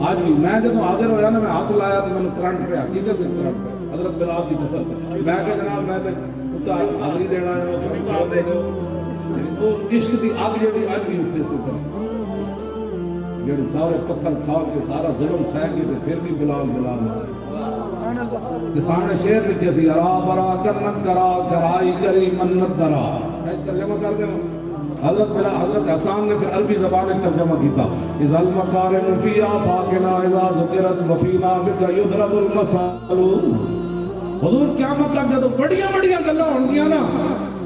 آج بھی میں جب حاضر ہویا نا میں ہاتھ لایا تو میں نے کرنٹ پہ حقیقت کرنٹ پہ حضرت بلال کی قبر پہ میں کہ جناب میں تے کتا حاضری دینا ہے وہ سب چھوڑ دے تو عشق دی آگ جڑی آج بھی اتنے سے کر جڑی سارے پتھر کھا کے سارا ظلم سہ کے پھر بھی بلال بلال کہ سامنے شعر لکھے سی ارا برا کرنن کرا کرائی کری منت درا ترجمہ کر دیں حضرت بلا حضرت حسان نے پھر عربی زبان میں ترجمہ کیتا اذا المقارن فی آفاقنا اذا ذکرت وفینا بک یضرب المثل حضور قیامت تک جب بڑیاں بڑیاں گلاں ہون گیاں نا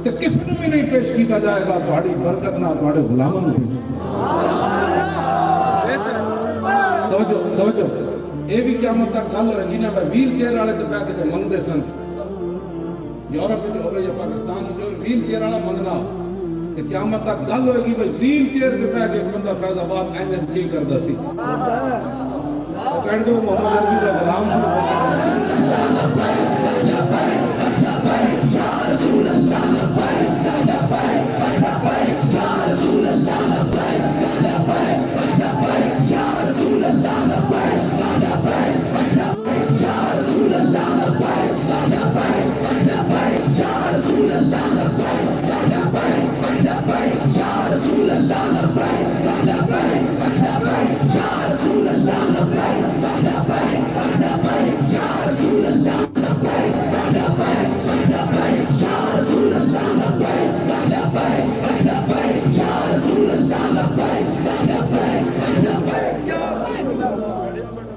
تے کسی نے بھی نہیں پیش کیتا جائے گا تہاڈی برکت نہ تہاڈے غلاماں نوں پیش توجہ توجہ اے بھی قیامت تک گل رہی نا ویل چیئر والے تے پہ کے منگدے سن یورپ تے ہوے یا پاکستان جو ویل چیئر والا منگنا کہ قیامت تک گل ہوئے گی بھئی ویل چیئر کے پہ کے بندہ فیض آباد اینجن کی کردا سی کہہ دو محمد عربی دا غلام یا رسول اللہ یا رسول اللہ یا رسول اللہ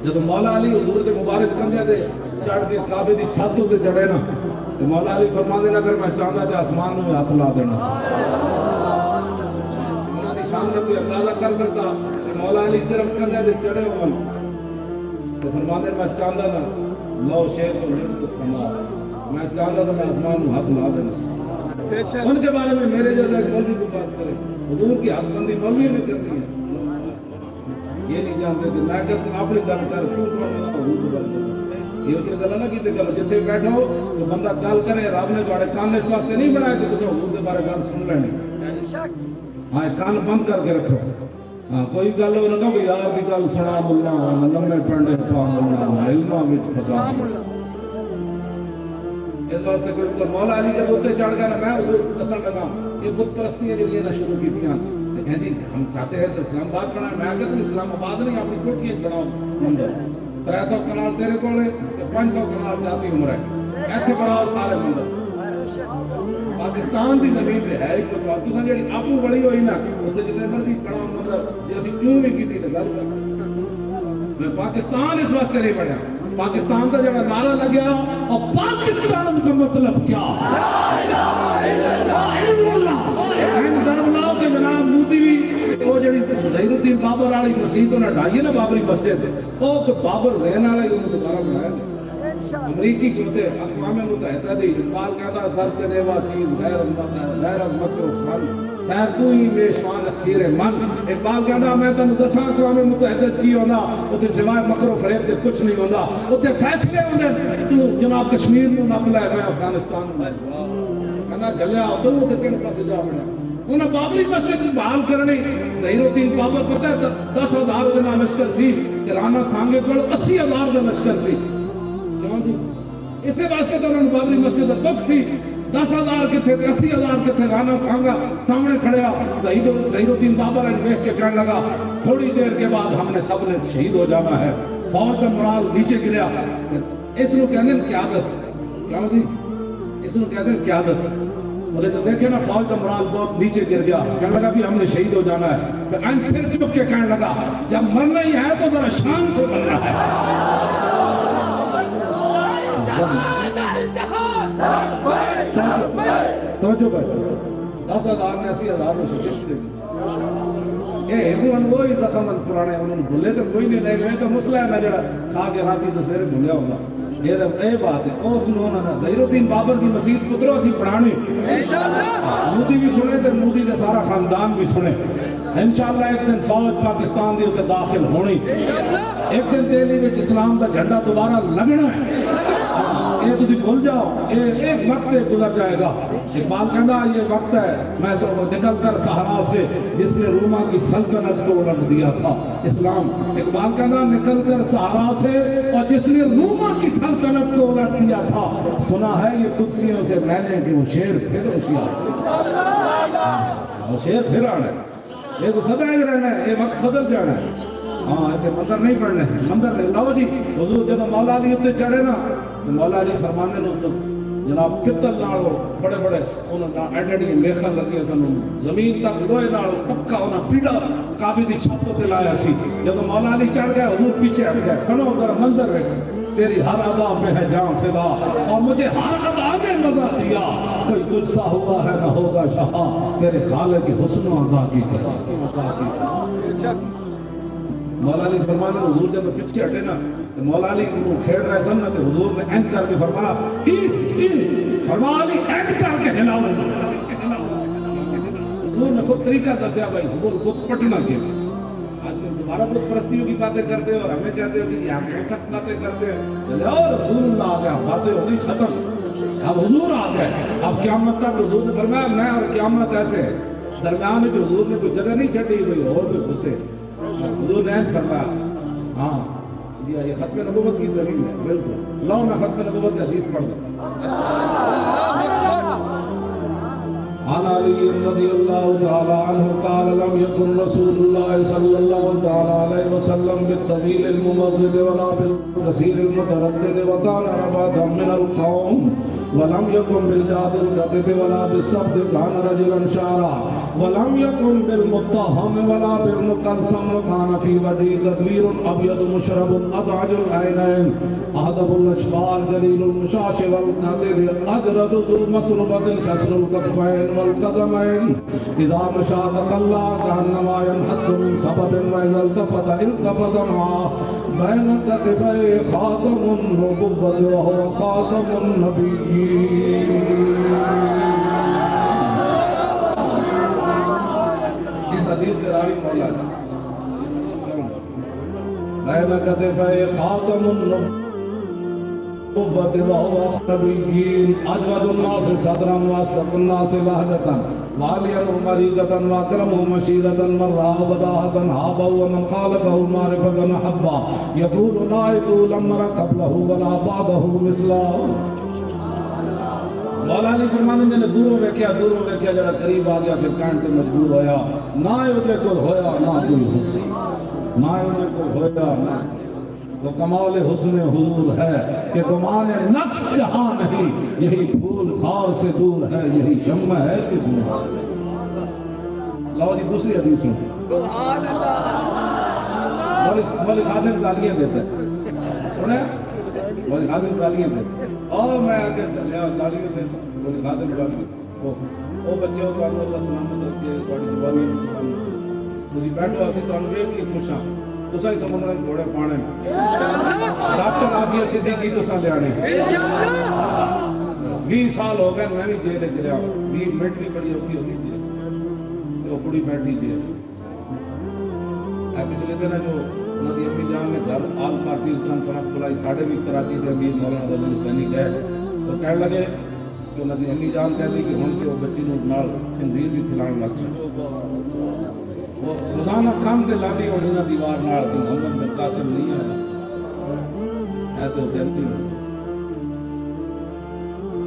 جب مولا علی حضور کے مبارک کندھے تے چڑھ کے کعبے دی چھت تے چڑھے نا تو مولا علی فرماندے اگر میں چاہندا تے آسمان میں ہاتھ لا دینا سی انہاں دی شان دا کوئی اندازہ کر سکتا کہ مولا علی صرف کندھے تے چڑھے ہون تو فرماندے میں چاہندا نا لو شیخ السما میں چاہندا تو میں آسمان میں ہاتھ لا دینا سی ان کے بارے میں میرے جیسا ایک مولوی کو بات کرے حضور کی حق بندی مولوی نے کرنی ہے یہ نہیں جانتے کہ میں کہ تم اپنی گل کر کیوں حضور کو گل کر یہ کہ گل نہ کیتے کرو جتھے بیٹھو تو بندہ گل کرے رب نے تواڈے کان اس واسطے نہیں بنایا کہ تساں حضور دے بارے گل سن لینی ہاں کان بند کر کے رکھو ہاں کوئی گل ہو نہ کہ یار دی گل سنا مولا لمے پنڈے پا مولا علماں وچ فسا اس واسطے کوئی مولا علی جب اتنے چڑھ گیا میں دسن لگا یہ بت پرستیاں جڑیاں نہ شروع کیتیاں کہ جی ہم چاہتے ہیں تو اسلام آباد بنائیں میں کہ تم اسلام آباد نہیں اپنی کوٹھیاں بناؤ مندر 300 کنال تیرے کول ہے 500 کنال جاتی عمر ہے ایتھے بناؤ سارے مندر پاکستان دی زمین تے ہے ایک بات تساں جڑی آپو بڑی ہوئی نا اوتھے جتنے مرضی بناؤ مندر جے اسی کیوں نہیں کیتی تے گل کر میں پاکستان اس واسطے نہیں بنیا پاکستان کا جڑا نعرہ لگیا اور پاکستان کا مطلب کیا لا الہ الا اللہ نظام لاؤ کہ جناب مودی بھی وہ جڑی ظہیر الدین بابر والی مسجد انہیں ڈھائی ہے نا بابری مسجد وہ بابر ذہن والا ہی انہوں دوبارہ بنایا امریکی کہتے اقوام متحدہ دی اقبال کہتا در چنے وا چیز غیر از مکر عثمان سیر تو ہی میشوان اخچیر من. اقبال کہتا میں تن دساں اقوام متحدہ کی ہونا اتنے سوائے مکر و فریب دے کچھ نہیں ہونا. اتنے فیصلے ہونے تو جناب کشمیر میں نقل ہے میں افغانستان میں کہنا چلیا تو وہ دکن پاس جا بڑا انہیں بابری مسجد بحال کرنی. ظہیر الدین بابر پتہ ہے 10,000 دن لشکر سی رانا سانگے کو 80,000 دن لشکر سی. اسے واسطے تو انہوں نے بابری مسجد دکھ سی 10,000 کے تھے 80,000 کے تھے. رانا سانگا سامنے کھڑیا. ظہیر الدین بابر ہے دیکھ کے کہنے لگا تھوڑی دیر کے بعد ہم نے سب نے شہید ہو جانا ہے. فوج کا مرال نیچے گریا. اس کو کہنے قیادت کیا جی اس کو کہتے ہیں قیادت. بولے تو دیکھیں نا فوج کا مرال بہت نیچے گر گیا. کہنے لگا بھی ہم نے شہید ہو جانا ہے. پھر ان سر چک کے کہنے لگا جب مرنا ہی ہے تو ذرا شان سے مرنا ہے. توجہ بھائی 10,000 نے 80,000 میں شکست دے دی. اے ہندوان وہی زخم پرانے انہوں نے بھولے تو کوئی نہیں لے گئے تو مسئلہ ہے میں جڑا کھا کے راتی تو سویرے بھولیا ہوگا. یہ بات ہے. اور سنو نا ظہیر الدین بابر کی مسجد پترو اسی پڑھانی مودی بھی سنے تو مودی کا سارا خاندان بھی سنے. انشاءاللہ ایک دن فوج پاکستان دی اتنے داخل ہونی. ایک دن دہلی میں اسلام کا جھنڈا دوبارہ لگنا ہے. یہ تجھے بھول جاؤ ایک وقت گزر جائے گا. اقبال کہنا یہ وقت ہے میں نکل کر صحرا سے جس نے روما کی سلطنت کو الٹ دیا تھا اسلام. اقبال کہنا نکل کر صحرا سے اور جس نے روما کی سلطنت کو الٹ دیا تھا. سنا ہے یہ قدسیوں سے میں نے کہ وہ شیر پھر وہ شیر پھر آنا ہے. یہ تو سدائے رہنا ہے. یہ وقت بدل جانا ہے. ہاں ایسے مندر نہیں پڑھنے مندر نہیں لاؤ جی. حضور جب مولا علی اتنے چڑھے نا مولا علی فرمانے لوگ جناب کتل نالو بڑے بڑے انہوں ایڈیڈی میخل لگی سن زمین تک لوہے نالو پکا انہوں پیڑا کعبے دی چھت تے لایا سی. جب مولا علی چڑھ گئے حضور پیچھے ہٹ گئے. سنو ذرا منظر دیکھیں تیری ہر ادا پہ ہے جان فدا اور مجھے ہر ادا نے مزہ دیا. کوئی تجھ سا ہوا ہے نہ ہوگا شہا تیرے خالق کی حسن و ادا کی قسم. مولا علی فرمانے حضور جب پیچھے ہٹے نا تو مولا علی کو کھیڑ رہے سن تو حضور نے اینڈ کر کے فرمایا فرمایا علی اینڈ کر کے ہلاؤ. حضور نے خود طریقہ دسیا بھائی حضور بت پٹنا کے. آج میں دوبارہ بت پرستیوں کی باتیں کرتے اور ہمیں کہتے ہو کہ آپ کیسا باتیں کرتے ہیں. رسول اللہ آ گیا باتیں ہو گئی ختم. اب حضور آ گئے. اب قیامت تک حضور نے فرمایا میں اور قیامت ایسے ہے درمیان میں جو حضور نے کوئی جگہ نہیں چھٹی کوئی اور بھی گھسے. حضور نے فرمایا ہاں جی یہ ختم نبوت کی دلیل ہے بالکل. لاؤ میں ختم نبوت کی حدیث پڑھ دوں. عن علي رضي الله تعالى عنه قال لم يكن رسول الله صلى الله تعالى عليه وسلم بالطويل الممضد ولا بالقصير المتردد وكان عبادا من القوم ولم يكن بالجاد القدد ولا بالسبت كان رجلا شعرا ولم يكن بالمتهم ولا بالمقلسم وكان في وجهه تدوير ابيض مشرب اضعج العينين اهدب الاشفار جليل المشاش والقدد اجرد ذو مسربة شسر الكفين والقدمين اذا مشى تقلى كانما ينحط من سبب واذا التفت معه بين كتفيه خاتم النبوة وهو خاتم النبيين. اس حدیث کے راوی مولا بین کتفی خاتم النبوة وهو النبيين اجود الناس صدرا واصدق الناس لهجة واليا مريضة واكرمه مشيرة من رأى بداهة هابا ومن خالقه معرفة حبا يقول لا يقول امر قبله ولا بعده مثله. مولا علی فرمانے میں نے دوروں ویکھیا جڑا قریب آ گیا پھر کہن تے مجبور ہویا. نہ اودے کول ہویا نہ کوئی حسن نہ اودے کول ہویا نہ وہ کمال حسن حضور ہے کہ گمان نقص جہاں نہیں یہی پھول خار سے دور ہے یہی شمع ہے کہ دور. لاؤ جی دوسری حدیث سن. سبحان اللہ. مولی خادم گالیاں دیتا ہے سنے مولی خادم گالیاں دیتا ہے اور میں آگے چلیا گالیاں دیتا مولی خادم گالیاں وہ بچے ہو تو اللہ سلامت رکھے بڑی زبانی سلامت مجھے بیٹھو ایسے تو انویل کی خوشاں تسا ہی سمندر گھوڑے پانے ڈاکٹر عافیہ صدیقی تسا لیانے 20 سال ہو گئے میں بھی جیل چ رہا 20 منٹ بھی بڑی اوکھی ہوگی جیل وہ کڑی بیٹھی جیل پچھلے دن جو انہوں کی امی جان نے گھر آل پارٹیز کانفرنس بلائی ساڑھے بھی کراچی کے امیر مولانا رضی حسینی گئے تو کہنے لگے کہ انہوں کی امی جان کہتی کہ ہوں کہ وہ بچی نو نال خنزیر بھی کھلانے لگ پائے وہ روزانہ کام کے لاندی اور انہوں دیوار نال کہ محمد بن قاسم نہیں ہے تو کہتی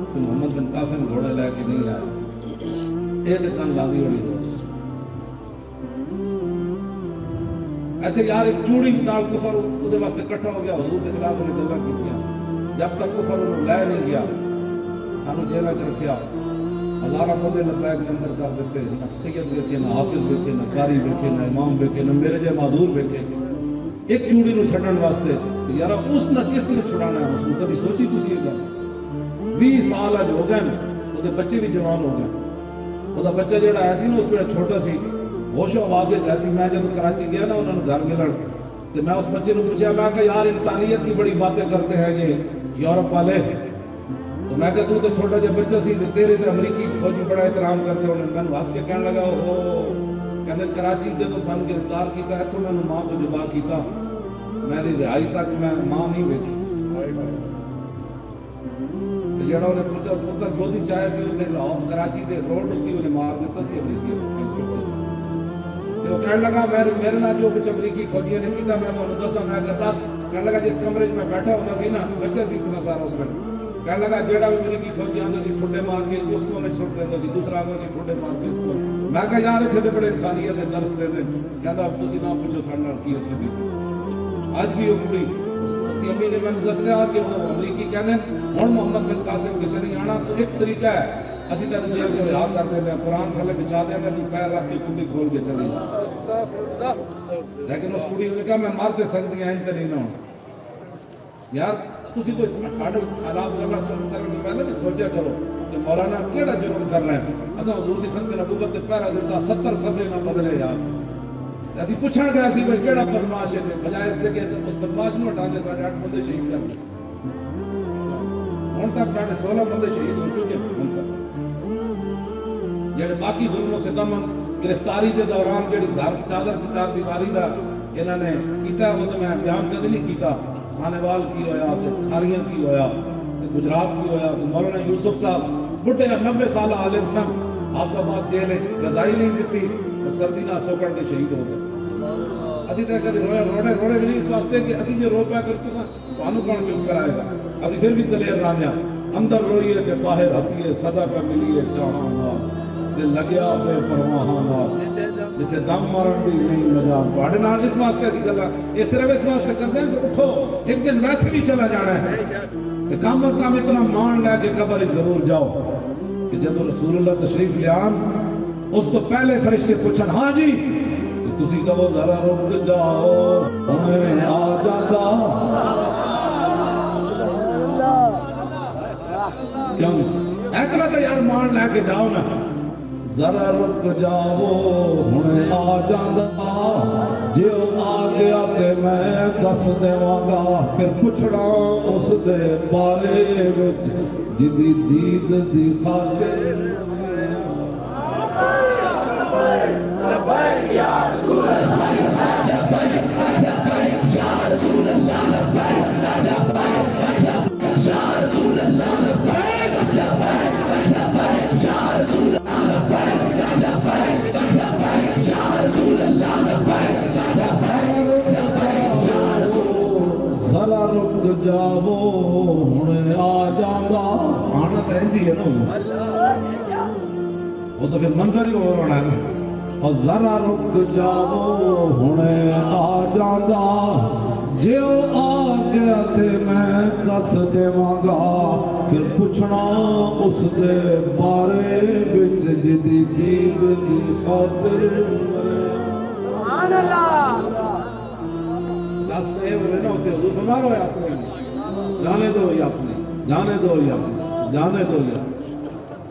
کہ محمد بن قاسم گھوڑے لے کے نہیں آئے ایک کن لاندی ہوئی روز ایسے یار ایک چوڑی نال کفر ادھے واسطے کٹھا ہو گیا حضور کے خلاف انہیں گلہ کی گیا جب تک کفر انہوں لے نہیں گیا سانو جیلہ چ رکھیا ہزارہ بندے لبیک کے اندر کر دیتے نہ سید بیٹھے نہ حافظ بیٹھے نہ قاری بیٹھے نہ امام بیٹھے نہ میرے جے معذور بیٹھے ایک چوڑی نو چھڑن واسطے یار اس نہ کس نے چھڑانا ہے اس کو کبھی سوچی تسی یہ گل 20 سال اج ہو گئے تے بچے بھی جوان ہو گئے وہ بچہ جڑا ایسی نا اس ویلے چھوٹا سی ہوش و آواز ایسی میں جب کراچی گیا نا انہوں نے گھر ملن تو میں اس بچے نے پوچھا میں کہ یار انسانیت کی بڑی باتیں کرتے ہیں یہ یورپ والے تو میں کہ تو چھوٹا جب بچہ سی تیرے تے امریکی فوجی بڑا احترام کرتے انہوں نے میں ہنس کے کہنے لگا او کہندے کراچی جب سانو گرفتار کیتا ہے تو میں نے ماں کو جدا کیتا میں دی رہائی تک میں ماں نہیں ویکھی جڑا انہیں پوچھا پتر گودی چاہے سی اس دن لاؤ کراچی دے روڈ ہوتی انہیں مار دیتا سی امریکی تو کہنے لگا میرے نہ جو کچھ امریکی فوجیوں نے کیتا میں انہوں نے دسا میں کہ 10 کہنے لگا جس کمرے میں بیٹھا ہونا سی نا بچہ سی اتنا سارا اس میں کہنے لگا جیڑا بھی امریکی فوجی آندا سی ٹھڈے مار کے اس کو نے چھوڑ دیتا سی دوسرا آندا سی ٹھڈے مار کے اس کو میں کہا یار اتنے تے بڑے انسانیت دے درس دے دے کہندا اب تسی نہ پوچھو ساڈے نال کی اتنے دی اج بھی وہ کڑی اس کی امی نے میں دس دیا کہ وہ امریکی کہنے ہن محمد بن قاسم کسے نہیں آنا تو ایک طریقہ ہے اسی طرح جیل کو رہا کر دیتے ہیں قرآن تھلے بچھا دیتے ہیں پیر رکھ کے کلی کھول کے چلی لیکن اس کڑی نے کہا میں مارتے سکتی ہیں انتے نہیں نہ یار تسی کوئی ساڑھے خلاف اللہ سن کرنے پہلے نہیں سوچا کرو کہ مولانا کیڑا جرم کر رہے ہیں اسا حضور دی خدمت نبوت تے پیرا دیتا 70 صفحے نہ بدلے یار ایسی پوچھن گیا سی کوئی کیڑا بدماش ہے بجائے اس دے کہ اس بدماش نو ہٹا دے 8.5 بندے شہید کر ہن تک 16.5 بندے شہید ہو چکے ہیں جڑے باقی ظلم و ستم گرفتاری کے دوران جڑی گھر چادر کی چار دیواری دا انہوں نے کیتا وہ تو میں بیان کدی نہیں کیتا خانوال کی ہویا تے کھاریاں کی ہویا تے گجرات کی ہویا تے مولانا یوسف صاحب بڑھے 90 سال عالم سن حافظ آباد جیل وچ رضائی نہیں دیتی اور سردی نہ سوکڑ کے شہید ہو گئے اسی طرح کدی روڑے بھی نہیں اس واسطے کہ اسی جو رو پیا کر تانوں کون چپ کرائے گا اسی پھر بھی دلیر رہاں اندر روئیے کہ باہر ہسیے صدا پہ ملیے چاہاں دل لگیا بے پرواہاں جتے دم مارن بھی نہیں مجا پاڑے نال اس واسطے ایسی گلا یہ صرف اس واسطے کرتے ہیں کہ اٹھو ایک دن ویسے بھی چلا جانا ہے کہ کم از کم اتنا مان لے کے قبر ضرور جاؤ کہ جب رسول اللہ تشریف لے آن اس تو پہلے فرشتے پوچھن ہاں جی تسی کہو ذرا رک جاؤ ہمیں آ جاتا کیوں ایکلا تو یار مان لے کے جاؤ نا ذرا رک جاؤ ہن آ جاندا جو آ گیا تے میں دس دیواں گا پھر پوچھنا اس دے بارے وچ جدی دید دی خاطر یا رسول اللہ یا رسول اللہ یا رسول اللہ ذرا رک جاؤ ہن آ جاندا آن رہندی ہے نا وہ تو پھر منظر ہی ہو رہا ہے اور ذرا رک جاؤ ہن آ جاندا جو آ گیا تے میں دس دیواں گا پھر پوچھنا اس دے بارے وچ جدی دید دی خاطر سبحان اللہ دستے ہوئے نا تے حضور فرما رہے اپنے جانے دو یا اپنے جانے دو یا جانے دو یا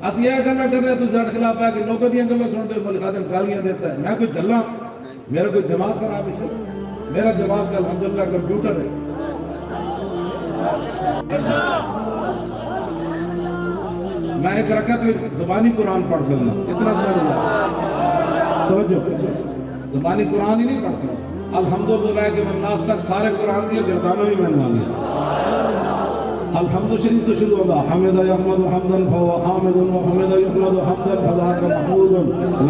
اسی یہ کرنا کر رہے تو زیادہ خلاف ہے کہ لوگوں دیاں گلاں سنتے ملک خادم گالیاں دیتا ہے میں کوئی چلا میرا کوئی دماغ خراب ہے میرا جواب کا الحمدللہ کمپیوٹر ہے. میں ایک رکعت میں زبانی قرآن پڑھ سکتا اتنا توجہ زبانی قرآن ہی نہیں پڑھ سکتا. الحمدللہ کہ میں ناس تک سارے قرآن کی گردانوں ہی میں مان لیا. الحمد شریف تو شروع ہوگا حمد یحمد حمدا فهو حامد وحمد یحمد حمدا فذاك محمود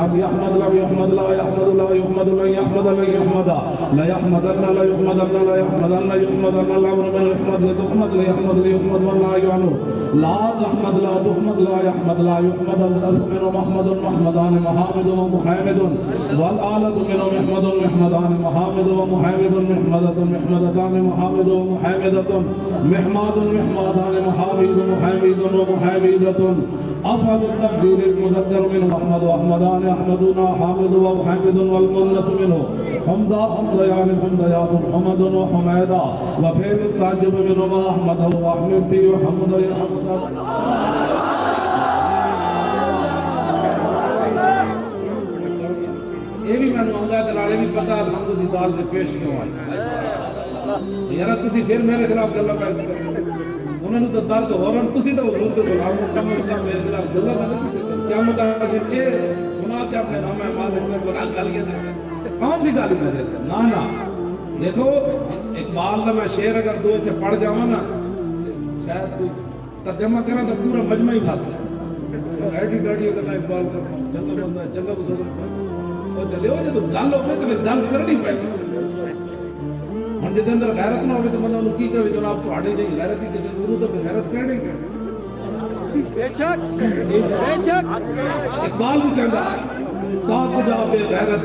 لم يحمد لا يحمد لا يحمد لا يحمد لا يحمد لا يحمدن لا يحمدن لا يحمدن يحمدن الامر من يحمد لتحمد لا يحمد ليحمد والله يعنو لا تحمد لا تحمد لا يحمد لا يحمد الاسمن محمد محمدان محمد ومحمد والآلة من محمد محمدان محمد ومحمد محمدة محمدتان محمد ومحمدة محمد محمدان محمد ومحمد ومحمدة أفعل التفسير المذكر من محمد وأحمدان أحمدنا حامد ومحمد والمنس منه حمدا حمديان حمديات حمد وحميدا وفعل التعجب منهما أحمد وأحمد وحمد حمد. یہ بھی میں نے اللہ تعالی بھی پتا الحمد دی دال سے پیش کیوں آئی یار تسی پھر میرے خلاف گلا پہ انہوں نے تو درد ہو رہا تسی تو حضور کے غلام مکمل کا میرے خلاف گلا پہ کیا مطلب ہے کہ گناہ کے اپنے نام مالک میں بڑا گالیاں دے کون سی گالی میں دیتے نا نا دیکھو اقبال کا میں شعر اگر دو سے پڑھ جاؤں نا شاید کوئی ترجمہ کرنا تو پورا مجمع ہی پھنس گیا ایڈی گاڑی اگر میں اقبال کا چنگا بندہ چنگا بزرگ وہ چلے ہو جب گل ہوگی تو گل کرنی پڑتی ہوں جب اندر غیرت نہ ہوگی تو بندہ انہوں کی کہ جناب تھوڑی جی غیرت ہی کسی گرو تو غیرت کہنے گے بے شک اقبال بھی کہتا ہے تاک جا بے غیرت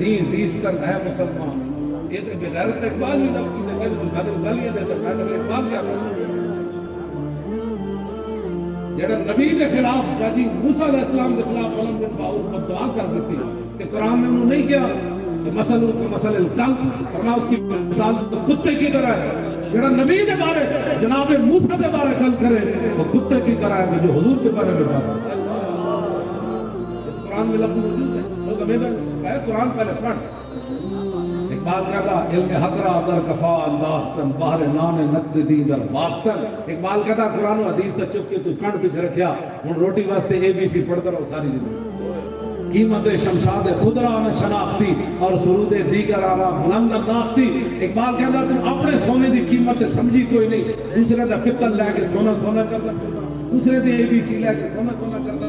دین زیستن ہے مسلمان یہ تو بے غیرت اقبال بھی نفس کی دے جو قدر گلیاں دے تو اقبال کیا کرتا جڑا نبی کے خلاف شادی موسیٰ علیہ السلام کے خلاف فلم بن باؤد پر دعا کر دیتی کہ قرآن میں انہوں نہیں کیا کہ مسل القلب فرما اس کی مثال کتے کی طرح ہے جڑا نبی کے بارے جناب موسیٰ کے بارے کل کرے وہ کتے کی طرح ہے جو حضور کے بارے میں بات ہے. قرآن میں لفظ موجود ہے وہ زمین ہے قرآن پہلے پڑھ اقبال کہتا علم حقرہ در کفا انداختن باہر نان نقد دی در باختن اقبال کہتا قرآن و حدیث تک چپ کے تو کنڈ پچھ رکھیا ان روٹی واسطے اے بی سی پڑھتا رہو ساری زندگی قیمت شمشاد خدران شناختی اور سرود دیگر آرا بلند انداختی اقبال کہتا تم اپنے سونے دی قیمت سمجھی کوئی نہیں دوسرے دا پتل لے کے سونا سونا کرتا دوسرے دے اے بی سی لے کے سونا سونا کرتا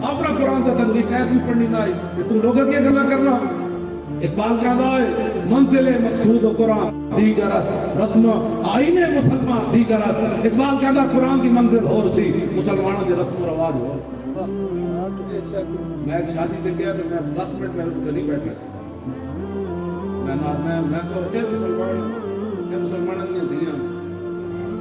اپنا قرآن تا تنگی قید بھی پڑھنی نہ آئی کہ تم لوگت یہ گلہ کرنا. اقبال کہتا ہے منزل مقصود و قرآن دیگر رسم آئین مسلمان دیگر اقبال کہتا ہے قرآن کی منزل اور سی مسلمانوں کے رسم و رواج ہو. میں ایک شادی پہ گیا تو میں 10 منٹ میرے کو نہیں بیٹھا میں تو مسلمان نہیں دیا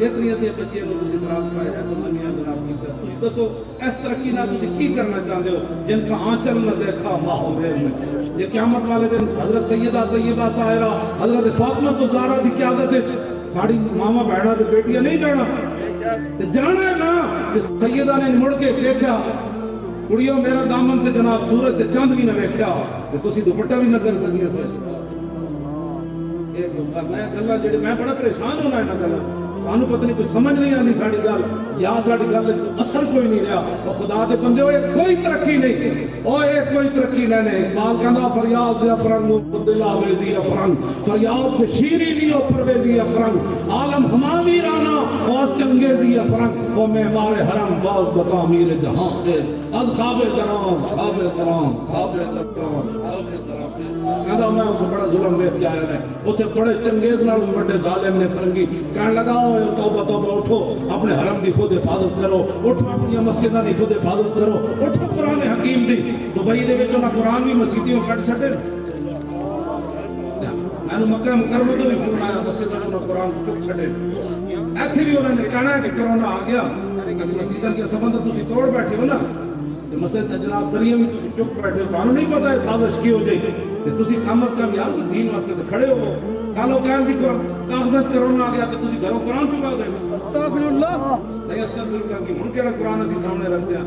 اتنی بچیاں تو کسی طرح پائے ہے تو منیاں جناب کی طرح دسو اس ترقی نہ تسی کی کرنا چاہتے ہو جن کا آنچل نہ دیکھا ماہو دیر میں یہ قیامت والے دن حضرت سیدہ طیبہ طاہرہ حضرت فاطمہ تو زہرا دی قیادت ہے ساڑی ماما بہنا تے بیٹیاں نہیں جانا جانا ہے نا کہ سیدہ نے مڑ کے دیکھا کڑیوں میرا دامن تے جناب سورج تے چاند بھی نہ دیکھا کہ تسی دوپٹہ بھی نہ کر سکیا سر میں بڑا پریشان ہونا ہے نا گلا سانو پتہ نہیں کچھ سمجھ نہیں آنی ساڑی گل یا ساڑی گل اثر کوئی نہیں رہا وہ خدا دے بندے ہوئے کوئی ترقی نہیں اوہ کوئی ترقی نہیں اقبال کہنا فریاد سے افرنگ و دل آویزی افرنگ فریاد سے شیرینی و پرویزی افرنگ عالم ہمامی رانا واس چنگیزی افرنگ وہ معمار حرم باز بتامیر جہاں سے از خواب کرام خواب کرام خواب کرام کہتا میں اتھے بڑا ظلم بے کیا ہے اتھے بڑے چنگیز نال بڑے ظالم نے فرنگی کہنے لگا توبہ توبہ اٹھو اپنے حرم دی خود حفاظت کرو اٹھو اپنی مسجدہ دی خود حفاظت کرو اٹھو قرآن حکیم دی دبئی دے وچ انہاں قرآن بھی مسجدیوں کٹ چھڈے میں نے مکہ مکرمہ تو بھی فون آیا مسجدہ نے قرآن چک چھڈے ایتھے بھی انہوں نے کہنا ہے کہ کرونا آ گیا مسجدہ کے سبندہ تسی توڑ بیٹھے ہو نا مسجد جناب دریا میں تسی چک بیٹھے ہو تو نہیں پتا ہے سازش کی ہو جائے کہ تسی کم از کم یار دین واسطے تے کھڑے ہو کالو کہن دی کاغذات کرونا آ گیا کہ تسی گھروں قرآن چکا گئے استغفر اللہ نہیں استغفر اللہ کی ہن کیڑا قرآن اسی سامنے رکھتے ہیں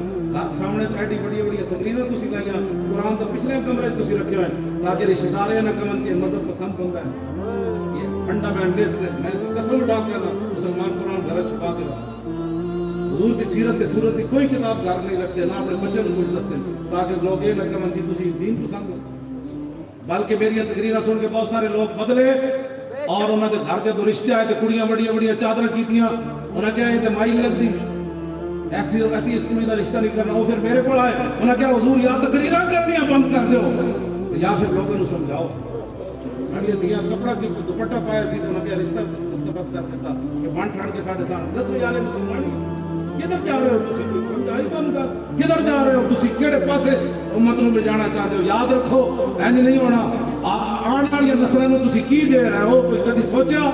سامنے ایڈی بڑی بڑی سکریناں تسی لائیاں قرآن تو پچھلے کمرے تسی رکھے ہوئے تاکہ رشتہ دار نہ کمن کے مذہب پسند بنتا ہے انڈا میں انڈے سے میں قسم اٹھا کے نا مسلمان قرآن گھر چھپا کے رہا حضور کی سیرت صورت کی کوئی کتاب گھر نہیں رکھتے نہ اپنے بچے کو کچھ دستے تاکہ لوگ یہ لگتا من کی تسی دین پسند ہو بلکہ میری تقریریں سن کے بہت سارے لوگ بدلے اور انہوں نے گھر کے تو رشتے آئے تھے کڑیاں بڑیاں چادر کیتیاں انہیں کیا یہ مائی لگ دی ایسی اس کڑی کا رشتہ نہیں کرنا وہ پھر میرے کو آئے انہیں کیا حضور یا تقریریں کرنیاں بند کر دو یا پھر لوگوں نے سمجھاؤ میں دیا کپڑا کی دوپٹہ پایا سی تو انہیں کیا رشتہ مستبد کر دیتا کہ بانٹ ٹھانڈ کے ساتھ 10 بجے آنے مسلمان کدھر جا رہے ہو تسی کوئی سمجھائی تو ان کا کدھر جا رہے ہو تسی کیڑے پاسے امت میں جانا چاہتے ہو یاد رکھو اینج نہیں ہونا آنے والی نسلوں کو تسی کی دے رہے ہو کوئی کدی سوچا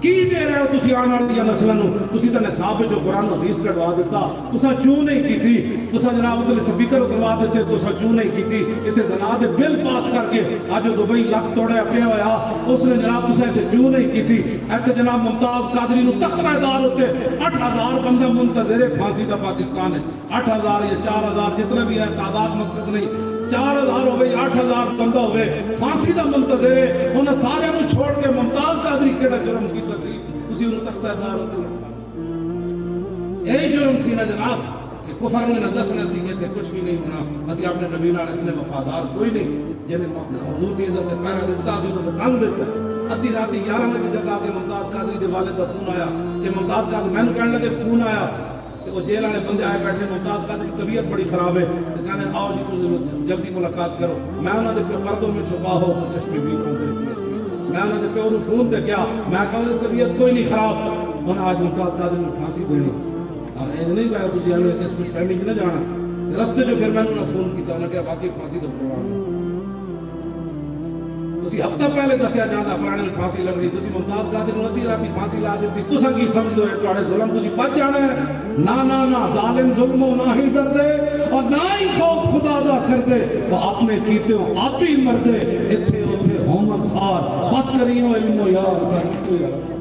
کی دے رہے ہو تسی آنے والی نسلوں کو تسی تے نصاب جو قرآن حدیث کٹوا دیتا تسا چوں نہیں کیتی تسا جناب تے سپیکر کروا دیتے تسا چوں نہیں کیتی ایتھے زنا دے بل پاس کر کے اج دبئی لکھ توڑے پیا ہویا اس نے جناب تسا ایتھے چوں نہیں کیتی ایتھے جناب ممتاز قادری نو تختہ دار ہوتے 8000 بندہ منتظر پھانسی دا پاکستان ہے 8000 یا 4000 جتنے بھی ہے تعداد مقصد نہیں 4000 ہوئے 8000 بندہ ہوئے پھانسی دا منتظر ہے انہیں سارے کو چھوڑ کے ممتاز قادری کیڑا جرم کی تصیب اسی انہوں تختہ دار ہوتے یہی جرم سی نا جناب کہ کفر نے نہ دسنا سی کہ کچھ بھی نہیں ہونا اسی اپنے نبی نال اتنے وفادار کوئی نہیں جنہیں حضور دی عزت میں پہرا دیتا سی تو رنگ دیتا ادھی راتی 11 بجے جگہ کے ممتاز قادری دے والد دا فون آیا کہ ممتاز قادری میں نے کہنے لگے فون آیا وہ جیل والے بندے آئے بیٹھے ممتاز قادری کی طبیعت بڑی خراب ہے تو کہنے آؤ جی تم جلدی ملاقات کرو میں انہوں نے پردوں میں چھپا ہو تو چشمی بھی میں انہوں نے پیو فون تے کیا میں کہا طبیعت کوئی نہیں خراب انہوں نے آج ممتاز قادری میں پھانسی دینی اور یہ نہیں کہا کچھ یعنی اس کچھ فیملی کی نہ جانا رستے جو پھر میں نے فون کیا انہوں نے کہا باقی پھانسی تو پروان تسی ہفتہ پہلے دسیا جانا فلانے میں پھانسی لگ رہی تسی ممتاز قادری نو ادھی راتی پھانسی لا دیتی تساں کی سمجھ دو تواڈے ظلم تسی بچ جانا ہے نہ ظالم ظلم نہ ہی ڈر دے اور نہ ہی خوف خدا دا کر دے وہ اپنے کیتے ہو آپ ہی مر دے ایتھے اوتھے ہومن خار بس کریو علم و یار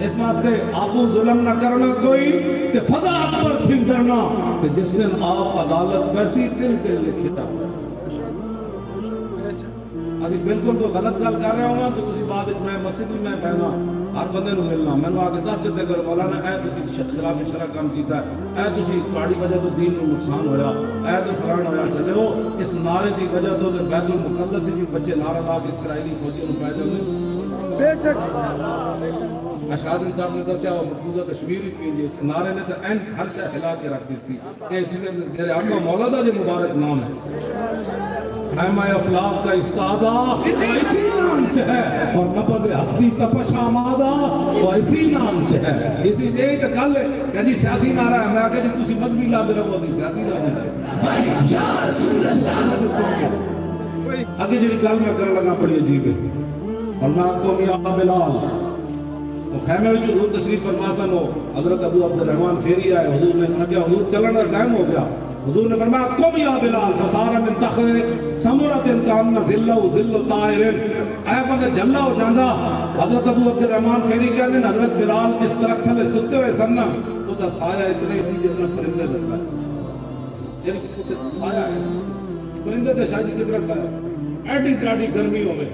اس واسطے آپو ظلم نہ کرنا کوئی تے فضا اکبر تھی ڈرنا تے جس دن آپ عدالت ویسی تل لکھتا اسی بالکل تو غلط گل کر رہا ہوں تو تسی بعد میں مسجد میں پہنا ہر بندے نو ملنا میں آ کے دس دیتے کر مولانا اے تسی خلاف شرع کام کیتا ہے اے تسی تہاڈی وجہ تو دین نو نقصان ہویا اے تو فلان ہویا چلے ہو اس نعرے دی وجہ تو بیت المقدس کی بچے نعرہ لا کے اسرائیلی فوجیوں نو پیدل نہیں بے شک اشعاد صاحب نے دسیا وہ مقبوضہ کشمیر کی جس نعرے نے تو این ہر شے ہلا کے رکھ دیتی کہ اس میں میرے آقا مولا دا جو مبارک نام ہے خیمہ افلاق کا استادہ اسی نام سے ہے اور نبض ہستی تپش آمادہ وہ اسی نام سے ہے اسی ایک گل ہے کہ جی سیاسی نعرہ ہے میں آگے جی تسی مذہبی لا دے رہا وہ سیاسی نعرہ ہے یا رسول اللہ آگے جی گل میں کرنے لگا بڑی عجیب ہے اور میں آپ کو میاں بلال خیمے میں جو حضور تشریف فرما سن ہو حضرت ابو عبد الرحمن پھیری آئے حضور نے کہا کہ حضور چلن کا ٹائم ہو گیا حضور نے فرمایا قم یا بلال فسار من تخت سمرۃ کان ذلہ ذل طائر اے بندے جلا ہو جاندا حضرت ابو عبد الرحمن پھیری کہتے ہیں حضرت بلال جس طرح تھلے ستے ہوئے سن وہ کا سایہ اتنا ہی سی جتنا پرندے لگتا ہے یعنی سایہ ہے پرندے تے شاید کتنا سایہ ایڈی ڈاڈی گرمی ہوے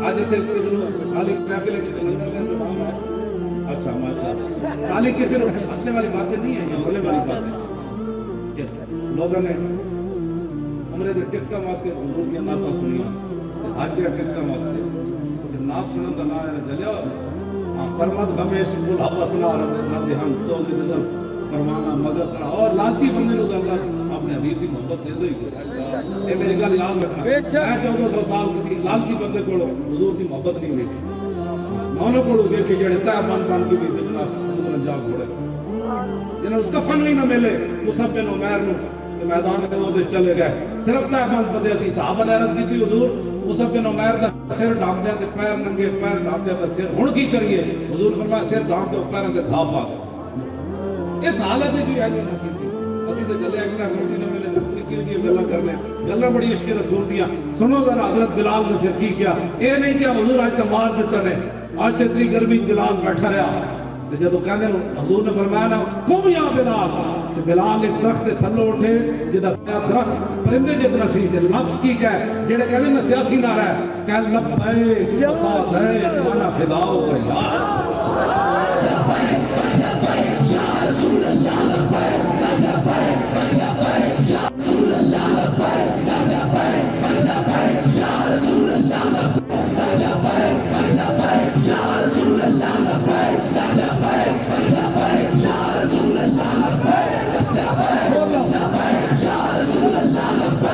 آج تے کس نو خالی محفل کے اندر کا زبان ہے اچھا ماشاءاللہ خالی کسی نو ہنسنے والی باتیں نہیں ہیں یہ بولنے والی بات ہے لوگوں نے عمرے دے ٹکٹاں واسطے حضور کی نعتاں سنیاں حج دے ٹکٹاں واسطے نعت سنن دا نام ہے جلیا سرمد ہمیش بول حوصلہ نہ دھیان سو دے دل فرمانا مدرسہ اور لالچی بندے نو اللہ اپنے حبیب کی محبت دے دو ہی اے میری گل یاد رکھنا میں 1400 سال کسی لالچی بندے کو حضور کی محبت نہیں ویکھی میں انہوں کو ویکھی جڑے تہ بن کے بھی جناب سمجھ جا گھوڑے جنہاں کفن بھی نہ ملے مصعب بن عمیر نو میدان میں وہ چلے گئے صرف تہ بندے اسی صحابہ نے عرض کی حضور مصعب بن عمیر دا سر ڈھانپ دیا تے پیر ننگے پیر ڈھانپ دیا تے سر ہن کی کریے حضور فرمایا سر ڈھانپ دو پیراں تے گھا پا اس حالت جو ہے جو کی اسی تے چلے اگلا روٹی نہ ملے تے کیوں جی گلاں کر لیں گلاں بڑی عشق رسول دیاں سنو ذرا حضرت بلال نے پھر کی کیا اے نہیں کہ حضور آج تے مار دتا نے آج تے اتنی گرمی بلال بیٹھا رہا تے جدوں کہندے حضور نے فرمایا نا قم یا بلال کہ بلال ایک درخت کے تھلوں اٹھے جدا درخت پرندے جتنا سی لفظ کی کہے جڑے کہتے ہیں سیاسی نعرہ ہے کہ لبیک لبیک وانا فداؤ کا یار یا رسول اللہ لبیک لبیک لبیک یا رسول اللہ لبیک لبیک لبیک یا رسول اللہ لبیک لبیک لبیک یا رسول اللہ لبیک لبیک لبیک یا رسول اللہ لبیک لبیک لبیک یا رسول اللہ لبیک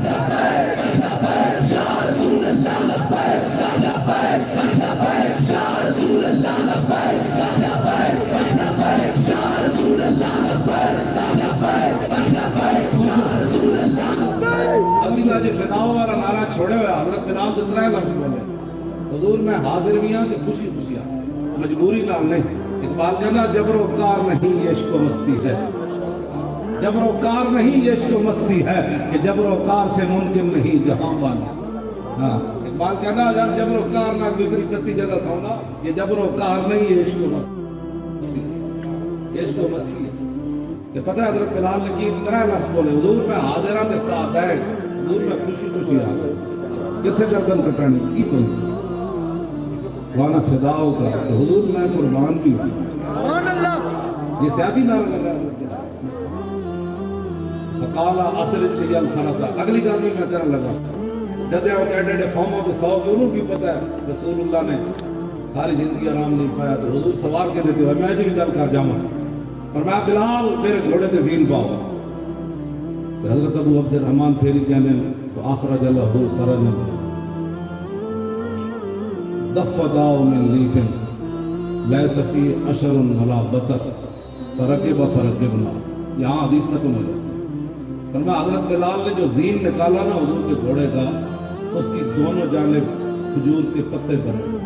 لبیک لبیک یا رسول اللہ لبیک لبیک لبیک یا رسول اللہ لبیک لبیک لبیک یا رسول اللہ لبیک لبیک لبیک یا رسول اللہ لبیک اسی دا جی فداؤ والا نعرہ چھوڑے ہوئے حضرت بلال دے ترے لفظ بولے حضور میں حاضر بھی ہوں کہ خوشی خوشی آ مجبوری نام نہیں اقبال کہنا جبر و کار نہیں یہ عشق و مستی ہے جبر و کار نہیں یہ عشق و مستی ہے کہ جبر و کار سے ممکن نہیں جہاں پانا ہاں اقبال کہنا یار جبر و کار نہ گزری چتی جگہ سونا یہ جبر و کار نہیں یہ عشق و مستی یہ عشق و مستی ہے کہ پتہ ہے حضرت بلال نے کی ترے لفظ بولے حضور میں حاضرہ کے ساتھ ہے حضور میں خوشی خوشی آ گئے کتنے گردن کٹانی کی کوئی وانا فداؤ کا کہ حضور میں قربان بھی ہوں یہ سیاسی نعرہ لگا فقالا اسرت لی الفرسا اگلی گل میں کہنے لگا جدے وہ ایڈے فارموں کے 100 انہوں کی پتہ ہے رسول اللہ نے ساری زندگی آرام نہیں پایا تو حضور سوار کے دیتے ہوئے میں بھی گل کر جاؤں اور میں بلال میرے گھوڑے تے زین پاؤ حضرت ابو عبد الرحمن پھیری کہنے فآخرج له سرجا دف داؤ من لیف لیس فی اشر ولا بطر فرکب فرکبنا یہاں حدیث تک ملے فرمایا حضرت بلال نے جو زین نکالا نا حضور کے گھوڑے کا اس کی دونوں جانب کھجور کے پتے بنے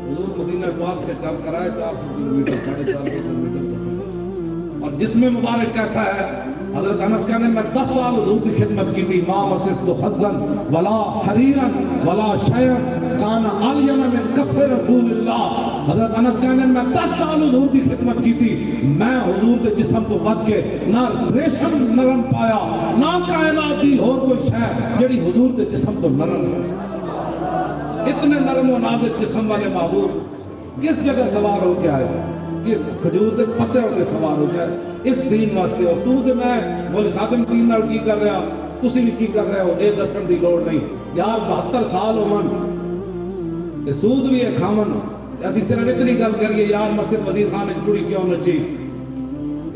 حضور مدینہ پاک سے چل کر آئے 400 کلومیٹر 450 کلومیٹر اور جسم مبارک کیسا ہے حضرت انس کہنے میں 10 سال حضور کی خدمت کی تھی ما مسست خزن ولا حریرا ولا شیئا کان عالیا من کف رسول اللہ حضرت انس کہنے میں 10 سال حضور کی خدمت کی تھی میں حضور کے جسم کو بد کے نہ ریشم نرم پایا نہ کائنات دی اور کوئی شے جڑی حضور کے جسم کو نرم اتنے نرم و نازک جسم والے محبوب کس جگہ سوار ہو کے آئے یہ کھجور دے پتے ہوتے سوار ہو جائے اس دین واسطے اور تو دے میں بولے خادم دین نال کی کر رہا تسی بھی کی کر رہے ہو اے دسن دی لوڑ نہیں یار 72 سال ہومن تے سود بھی ہے کھامن اسی صرف اتنی گل کریے یار مسجد وزیر خان وچ کڑی کیوں نچی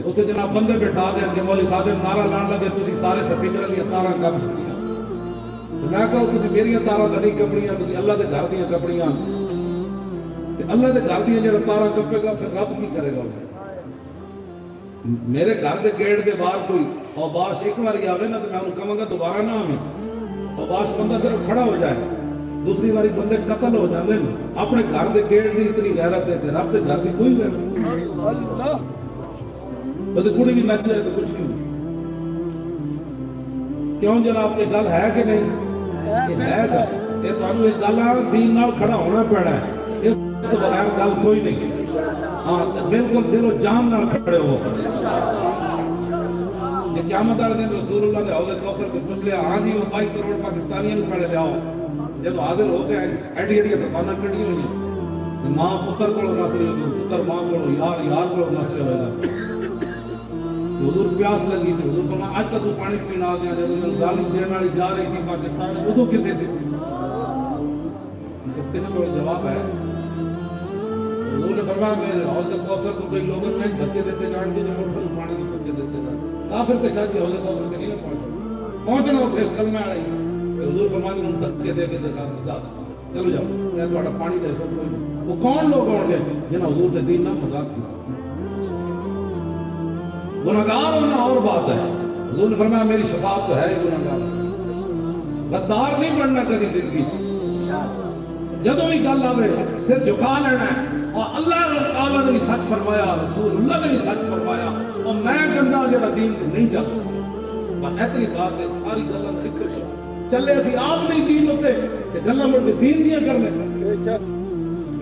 اوتھے جناب بندے بٹھا دیں کہ مولوی خادم نعرہ لان لگے تسی سارے سپیکر دی تاراں کب چکیاں میں کہو تسی میری تاراں تے نہیں کپڑیاں تسی اللہ دے گھر دیاں کپڑیاں اللہ دے گھر دیاں جڑا تارا کپے گا پھر رب کی کرے گا میرے گھر دے گیٹ دے باہر کوئی اوباش ایک بار آوے نا تو میں انہوں کہوں گا دوبارہ نہ آویں اوباش بندہ صرف کھڑا ہو جائے دوسری باری بندے قتل ہو جاندے اپنے گھر دے گیٹ دی اتنی غیرت دیتے رب دے گھر دی کوئی غیرت نہیں کڑی بھی نچ جائے تو کچھ نہیں کیوں جناب یہ گل ہے کہ نہیں یہ ہے گا یہ تمہیں ایک گل دین نال کھڑا ہونا پڑا ہے تو بغیر گل کوئی نہیں ہاں بالکل دل و جان نال کھڑے ہو یہ قیامت والے دن رسول اللہ نے حوض کوثر کو پوچھ لیا ہاں جی وہ 22 کروڑ پاکستانیوں کو کھڑے لیاؤ جب حاضر ہو گئے ایڈی ایڈی زباناں کڑی ہوئی ہیں ماں پتر کو نسلے ہوگی پتر ماں کو یار یار کو نسلے ہوئے گا حضور پیاس لگی تھی حضور فرمایا آج کا تو پانی پینا آ گیا جب انہوں گالی دینے والی جا رہی تھی پاکستان ادو کتے سے کس کو جواب ہے حضور نے فرمایا میں حوض کوثر کو کئی لوگوں میں دھکے دیتے جان کے جو موٹر پانی کی دھکے دیتے جان کافر کے ساتھ حوض کوثر کے نہیں پہنچنا اتنے کلمہ آ رہی حضور فرمایا ان دھکے دے کے دکھا چلو جاؤ میں تھوڑا پانی دے سب کوئی وہ کون لوگ ہوں گے جنہیں حضور کے دین نہ مذاق کیا گناہگار ہونا اور بات ہے حضور نے فرمایا میری شفاعت تو ہے گناہگار غدار نہیں بننا کبھی زندگی جدوں بھی گل آوے سر جھکا لینا ہے اور اللہ تعالیٰ نے بھی سچ فرمایا رسول اللہ نے بھی سچ فرمایا اور میں گندا جڑا دین نہیں چل سکتا پر اتنی بات ہے ساری گلاں ذکر چلے اسی آپ نہیں دین ہوتے کہ گلاں مڑ کے دین دیاں کر لیں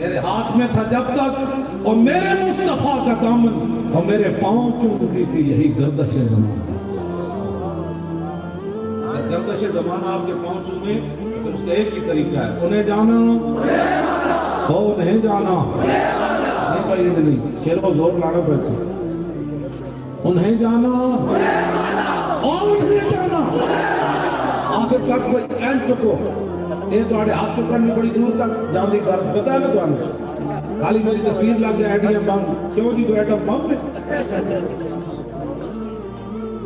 میرے ہاتھ میں تھا جب تک، اور میرے مصطفیٰ کا دامن، اور میرے پاؤں چومتی تھی یہی گردش زمان۔ گردش زمان آپ کے پاؤں چومے پھر اس کا ایک ہی طریقہ ہے، انہیں جانا ہو نہیں جانا، نہیں پڑی نہیں شیر و زور لانا پیسے، انہیں جانا اور انہیں جانا، آخر تک کوئی این چکو، یہ تو آڑے ہاتھ چکرنی بڑی دور تک جان دی درد بتا ہے میں تو آنے خالی میری تصویر لگ جائے ایٹم بم، کیوں جی تو ایٹم بم میں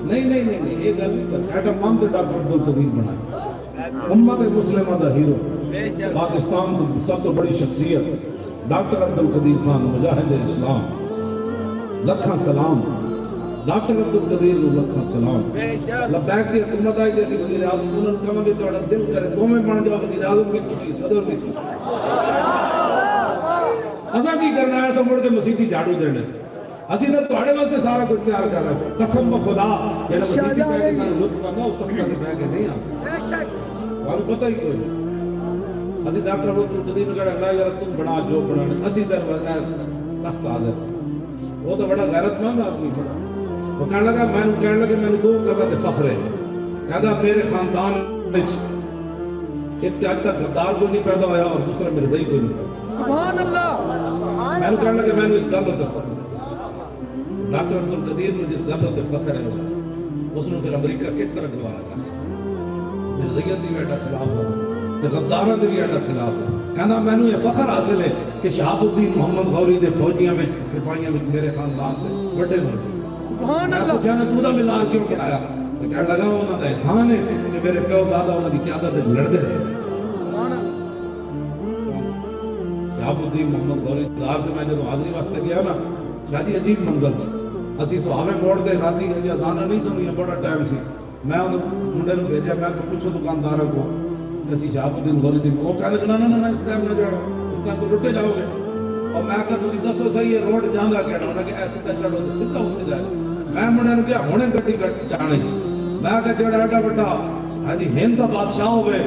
نہیں یہ گل ایٹم بم تو ڈاکٹر عبدالقدیر بنائے، امت مسلمہ دا ہیرو، پاکستان کی سب تو بڑی شخصیت ڈاکٹر عبدالقدیر خان مجاہد اسلام، لکھاں سلام ڈاکٹر عبدالقدیر لکھاں سلام۔ لبیک کی حکومت آئی جیسے وزیر اعظم، انہوں نے کہا کہ تھوڑا دل کرے دو میں بن جاؤ، وزیر اعظم بھی خوشی صدر بھی خوشی، ایسا کی کرنا ہے؟ ایسا مڑ کے مسیحی جھاڑو دینے، اسی نے تھوڑے واسطے سارا کچھ تیار کر رہا ہے، قسم بخدا یہ مسیحی کہہ کے سارے لطف آنا اتر تک بہ کے نہیں آتا، والوں پتہ ہی کوئی نہیں۔ اسی ڈاکٹر عبدالقدیر نے کہا اللہ یار تم بنا جو بنانے، اسی در وزیر تخت حاضر، وہ تو بڑا غیرت مند آدمی بڑا، وہ کہنے لگا میں نے دو قدر فخر ہے، کہتا میرے خاندان میں ایک آج تک غدار کو نہیں پیدا ہویا اور دوسرا مرزائی کو نہیں پیدا، سبحان اللہ۔ میں نے کہنے لگا میں نے اس دولت فخر، ڈاکٹر عبدالقدیر نے جس دولت فخر ہے اس نے پھر امریکہ کس طرح گوارا کر سکتا، مرزائیت بھی ایڈا خلاف ہو، غدارہ بھی ایڈا خلاف ہو، کہنا میں نے یہ فخر حاصل ہے کہ شہاب الدین محمد غوری دے فوجیاں میں سپاہیاں میں میرے خاندان دے بڑے موجود، میں پوچھا نا تو دا ملار کیوں پڑھایا؟ تو کہنے لگا انہوں نے احسان ہے کہ میرے پیو دادا انہوں نے قیادت لڑتے رہے، شہاب الدین محمد غوری دار کے میں جب حاضری واسطے گیا نا شاید عجیب منظر سی، اسی صحابے موڑ دے راتی ہی اذانہ نہیں سنی، بڑا ٹائم سی، میں انہوں منڈے نے بھیجا، میں پوچھو دکانداروں کو اسی شہاب الدین غوری دی، وہ کہنے لگا نا اس ٹائم نہ جاڑو، اس ٹائم کو لٹے جاؤ گے، اور میں کہا تسی دسو صحیح ہے روڈ جاندہ کہنا، انہوں نے کہ ایسے تے چڑھو تو سدھا اتھے جائے، میں منڈے نے کہا ہونے گٹی چانے، میں کہا جڑا ایڈا بڑا ہاں جی ہند دا بادشاہ ہوئے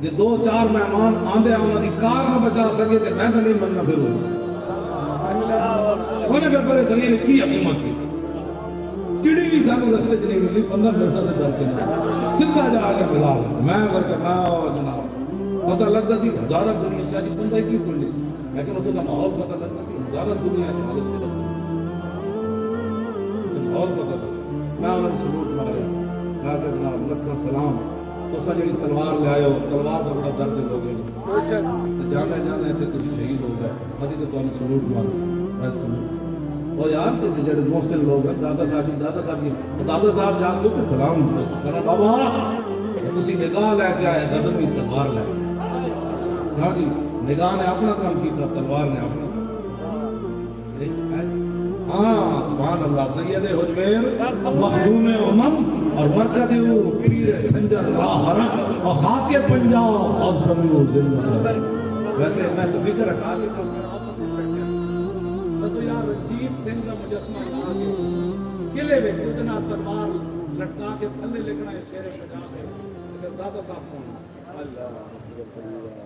یہ دو چار مہمان آندے انہوں دی کار نہ بچا سکے کہ میں نہیں مننا پھر ہوئی، انہوں نے پھر بڑے صحیح نے کی حکومت کی، چڑی بھی سانو رستے چلی ملی 15 منٹ سے ڈر کے سدھا جا کے ملا، میں ورکنا جناب پتہ لگتا سی ہزارہ دنیا چاہی بندہ ہی کیوں کرنی سی، لیکن اتنے کا ماحول پتہ لگتا سی ہزارہ دنیا ہے حالت چلتا ماحول پتہ لگتا، میں انہوں نے سلوٹ مارے، میں کہ جناب لکھاں سلام، تو سا جڑی تلوار لے آئے ہو، تلوار کا بڑا درد ہو گئے، جانے تھے تجھے شہید ہو گئے، اسی تو انہوں نے سلوٹ مارے، اور یار کسی جڑے محسن لوگ ہیں دادا صاحب جان دو کہ سلام کرنا بابا تسی نگاہ لے کے آئے غزنوی تلوار لے کے، کہا کہ نگاہ نے اپنا کام کیتا تلوار نے اپنا، ہاں سبحان اللہ، سید حجویر مخدوم امم اور مرکز پیر سنجر راہ حرم اور خاک پنجاب عظمی ذلت، ویسے میں سبھی کا رکھا کے رنجیت سنگھ کا مجسمہ لا کے قلعے میں اتنا تلوار لٹکا کے تھلے لکھنا ہے شیر پنجاب ہے، دادا صاحب کون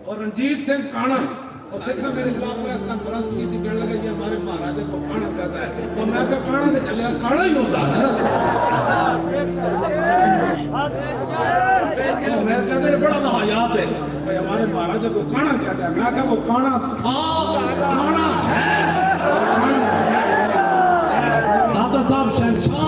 اور رنجیت سنگھ کانا، اور سکھا میرے خلاف پریس کانفرنس کی تھی، کہنے لگا یہ ہمارے مہاراجے کو کانا کہتا ہے، اور میں کہا کانا نے چلے کانا ہی ہوتا ہے، میں کہتے ہیں بڑا محایات ہے ہمارے مہاراجے کو کانا کہتا ہے، میں کہا وہ کانا تھا کانا ہے، دادا صاحب شہنشاہ